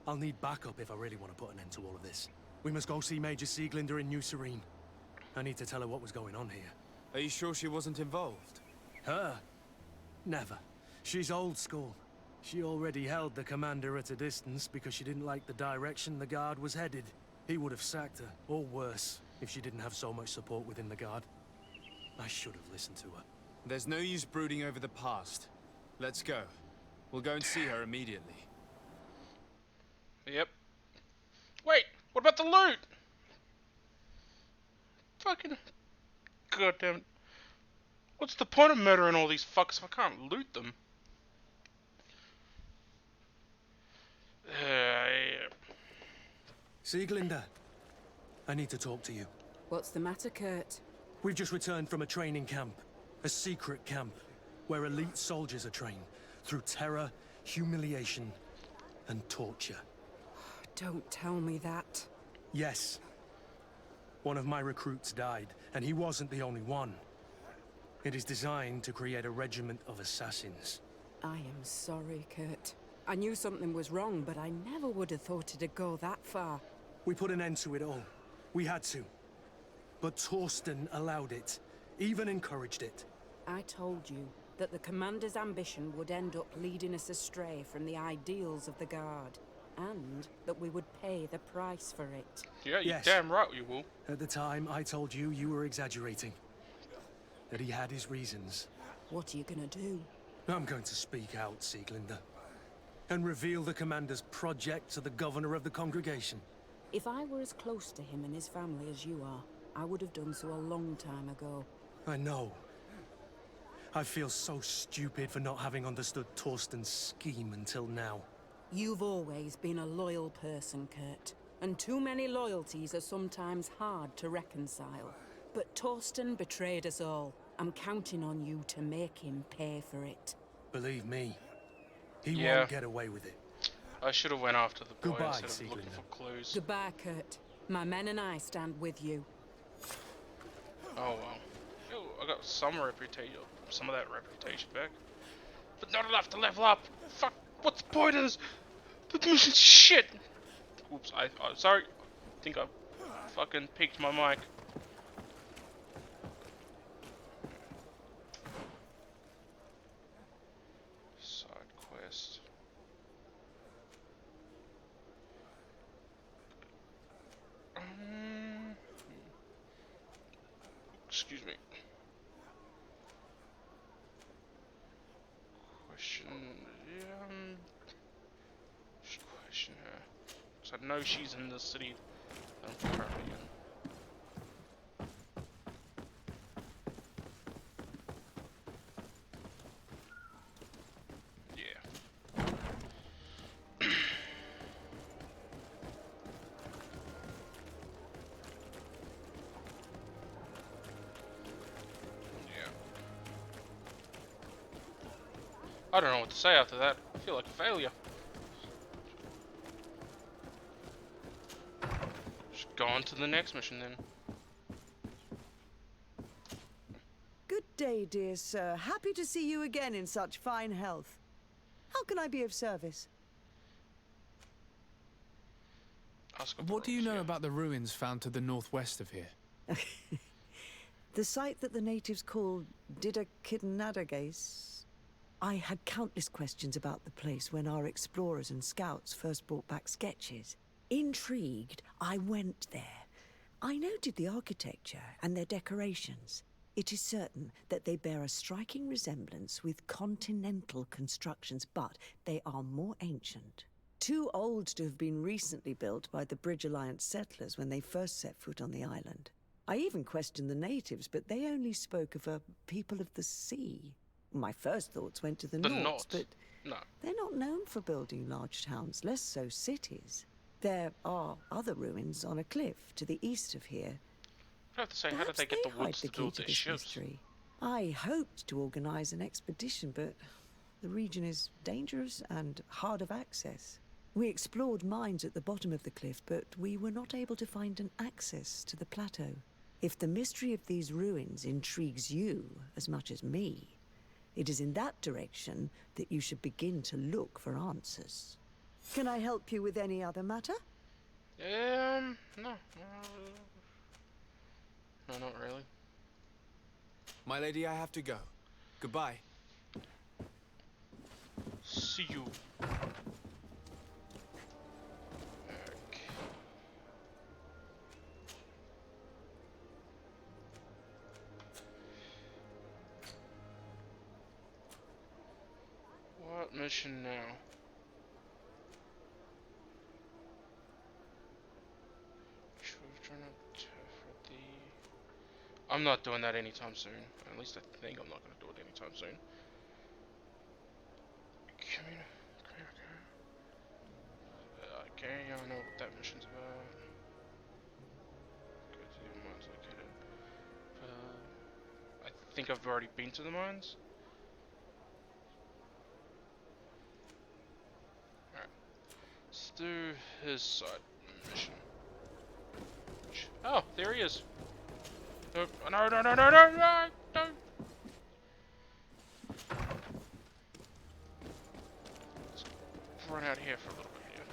I'll need backup if I really want to put an end to all of this. We must go see Major Sieglinder in New Serene. I need to tell her what was going on here. Are you sure she wasn't involved? Her? Never. She's old school. She already held the commander at a distance because she didn't like the direction the Guard was headed. He would have sacked her, or worse, if she didn't have so much support within the Guard. I should have listened to her. There's no use brooding over the past. Let's go. We'll go and see her immediately. Yep. Wait, what about the loot? Fucking goddamn. What's the point of murdering all these fucks if I can't loot them? Yeah. Sieglinder, I need to talk to you. What's the matter, Kurt? We've just returned from a training camp. A secret camp. Where elite soldiers are trained. Through terror, humiliation, and torture. Don't tell me that. Yes. One of my recruits died, and he wasn't the only one. It is designed to create a regiment of assassins. I am sorry, Kurt. I knew something was wrong, but I never would have thought it'd go that far. We put an end to it all. We had to. But Torsten allowed it. Even encouraged it. I told you that the Commander's ambition would end up leading us astray from the ideals of the Guard. And that we would pay the price for it. Yeah, you're Yes. damn right you will. At the time, I told you you were exaggerating. That he had his reasons. What are you gonna do? I'm going to speak out, Sieglinder. And reveal the Commander's project to the Governor of the congregation. If I were as close to him and his family as you are, I would have done so a long time ago. I know. I feel so stupid for not having understood Torsten's scheme until now. You've always been a loyal person, Kurt. And too many loyalties are sometimes hard to reconcile. But Torsten betrayed us all. I'm counting on you to make him pay for it. Believe me, he Yeah. won't get away with it. I should have went after the boy Goodbye, instead of looking Sieglinder. for clues. Goodbye, Kurt. My men and I stand with you. Oh well. Yo, I got some reputation, some of that reputation back, but not enough to level up. Fuck. What's the point of this? The mission's shit. Oops. I'm sorry. I think I fucking peaked my mic. Side quest. Excuse me. Question. Should question her. 'Cause I know she's in the city that I'm currently in. Yeah. Yeah. I don't know what to say after that. I feel like a failure. Just go on to the next mission then. Good day, dear sir. Happy to see you again in such fine health. How can I be of service? What do you know about the ruins found to the northwest of here? The site that the natives call Didakidnadagase. I had countless questions about the place when our explorers and scouts first brought back sketches. Intrigued, I went there. I noted the architecture and their decorations. It is certain that they bear a striking resemblance with continental constructions, but they are more ancient. too old to have been recently built by the Bridge Alliance settlers when they first set foot on the island. I even questioned the natives, but they only spoke of a people of the sea. My first thoughts went to the Nords, but no. they're not known for building large towns, less so cities. There are other ruins on a cliff to the east of here. I have to say, how did Perhaps they get the hide woods the to key build to their this ships? mystery. I hoped to organize an expedition, but the region is dangerous and hard of access. We explored mines at the bottom of the cliff, but we were not able to find an access to the plateau. If the mystery of these ruins intrigues you as much as me, it is in that direction that you should begin to look for answers. Can I help you with any other matter? No. No, not really. My lady, I have to go. Goodbye. See you. What mission now? I'm not doing that anytime soon. At least I think I'm not going to do it anytime soon. Okay, I know what that mission's about. Go to the mines located. I think I've already been to the mines. Alright. Let's do his side mission. Oh, there he is. No, no, no, no, no, no, no, no. Let's run out here for a little bit here.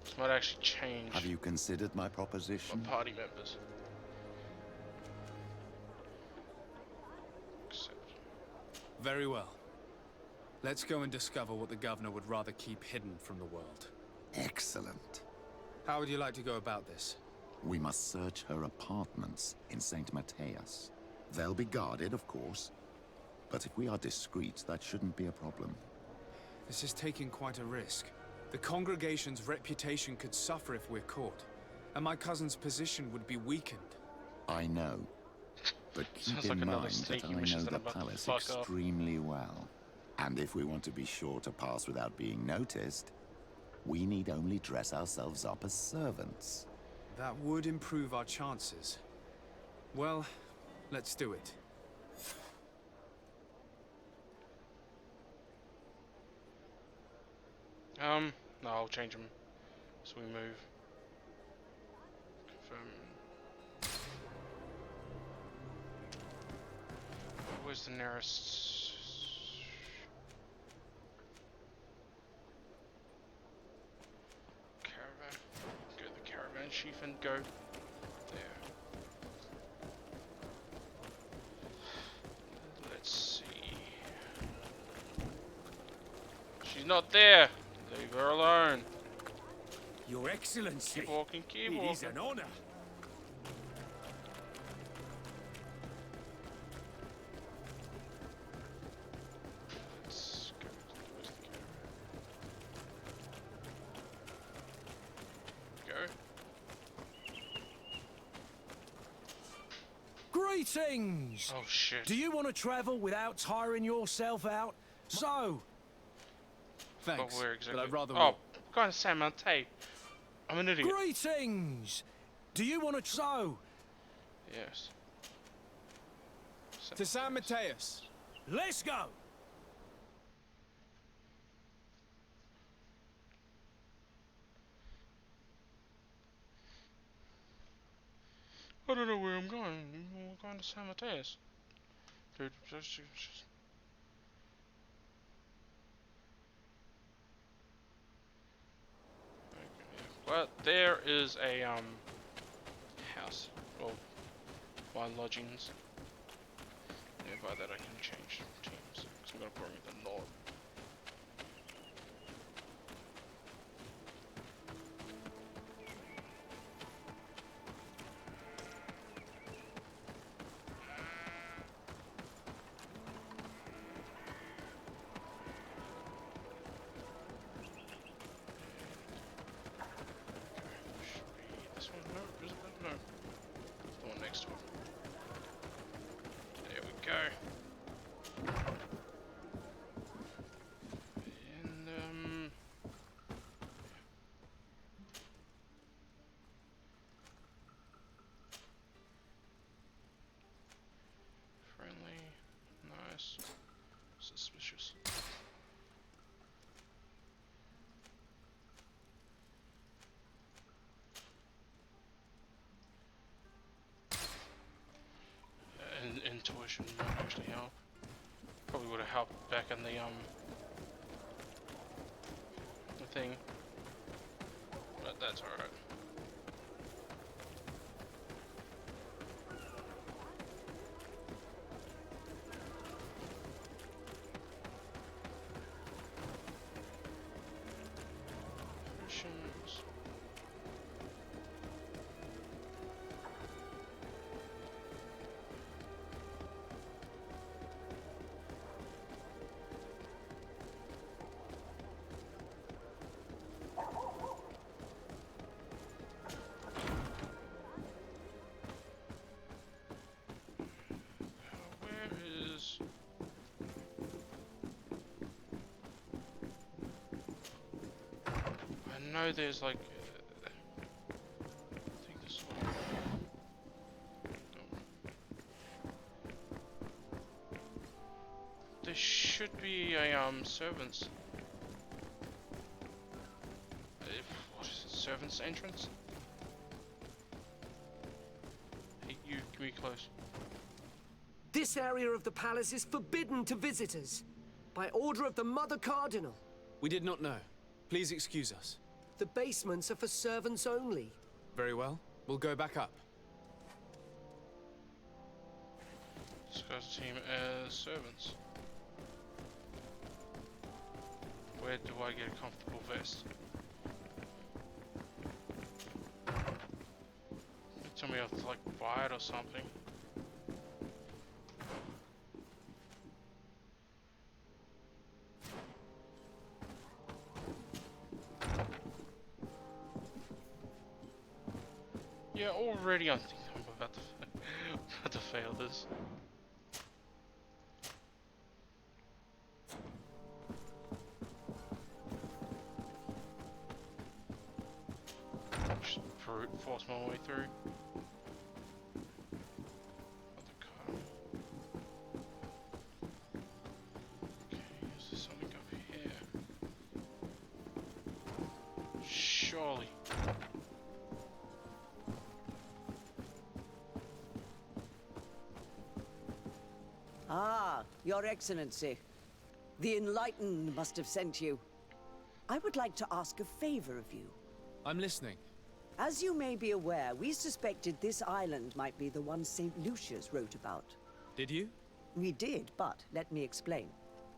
This might actually change. Have you considered my proposition? My party members. Very well. Let's go and discover what the governor would rather keep hidden from the world. Excellent. How would you like to go about this? We must search her apartments in St. Matthias. They'll be guarded, of course. But if we are discreet, that shouldn't be a problem. This is taking quite a risk. The congregation's reputation could suffer if we're caught, and my cousin's position would be weakened. I know. But keep in mind that I know the palace extremely well. And if we want to be sure to pass without being noticed, we need only dress ourselves up as servants. That would improve our chances. Well, let's do it. No, I'll change them as we move. Confirm. Where's the nearest? Caravan. Go to the caravan chief and go there. Let's see. She's not there. Leave her alone. Your Excellency. Keep walking, keep It walking. is an honor. Let's go towards the caravan. Go. Greetings! Oh shit. Do you want to travel without tiring yourself out? So, Thanks, But where exactly? but I'd rather Oh, walk. God, Sam, I'll take. I'm an idiot. greetings! Do you want to so? Yes. To San Mateus. Let's go! I don't know where I'm going. We're going to San Mateus. Dude, just... Well, there is a, house. Well, my lodgings. Nearby that I can change teams. So I'm gonna bring the north. next to him. There we go. And friendly, nice, suspicious. Intuition might actually help. Probably would have helped back in the thing, but that's all right. Missions. I know there's like I think this one. There should be a servants. What is it? Servants entrance? Hey, you give me close. This area of the palace is forbidden to visitors by order of the Mother Cardinal. We did not know. Please excuse us. The basements are for servants only. Very well. We'll go back up. Disguise the team as servants. Where do I get a comfortable vest? Tell me I have to like buy it or something. Yeah, already I think I'm about to fail this. Just brute force my way through. Okay, is there something up here? Surely. Ah, Your Excellency. The Enlightened must have sent you. I would like to ask a favor of you. I'm listening. As you may be aware, we suspected this island might be the one St. Lucius wrote about. Did you? We did, but let me explain.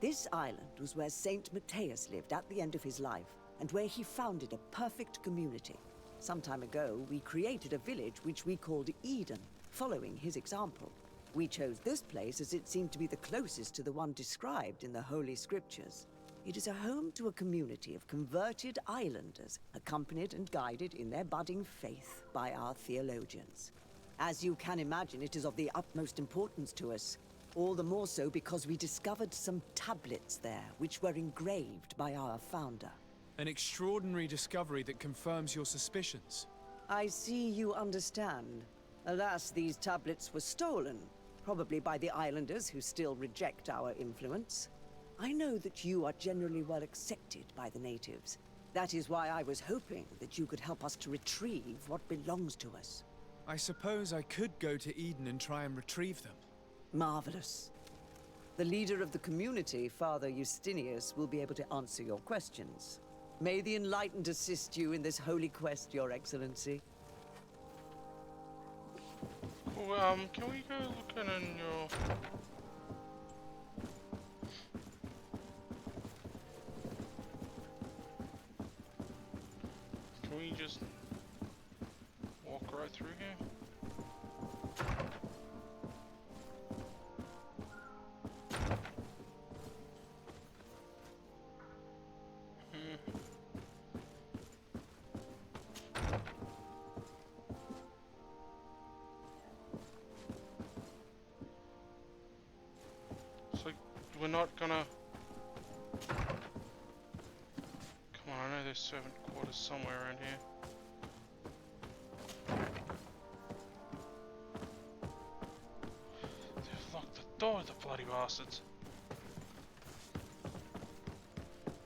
This island was where St. Matthias lived at the end of his life, and where he founded a perfect community. Some time ago, we created a village which we called Eden, following his example. We chose this place as it seemed to be the closest to the one described in the Holy Scriptures. It is a home to a community of converted islanders, accompanied and guided in their budding faith by our theologians. As you can imagine, it is of the utmost importance to us, all the more so because we discovered some tablets there, which were engraved by our founder. An extraordinary discovery that confirms your suspicions. I see you understand. Alas, these tablets were stolen, probably by the islanders who still reject our influence. I know that you are generally well accepted by the natives. That is why I was hoping that you could help us to retrieve what belongs to us. I suppose I could go to Eden and try and retrieve them. Marvelous. The leader of the community, Father Justinius, will be able to answer your questions. May the Enlightened assist you in this holy quest, Your Excellency. Well, can we go looking in your... Can we just walk right through here? we're not gonna... Come on, I know there's servant quarters somewhere around here. They've locked the door, the bloody bastards.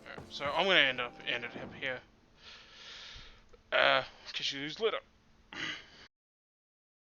Alright, so I'm gonna end it up here. Catch you later.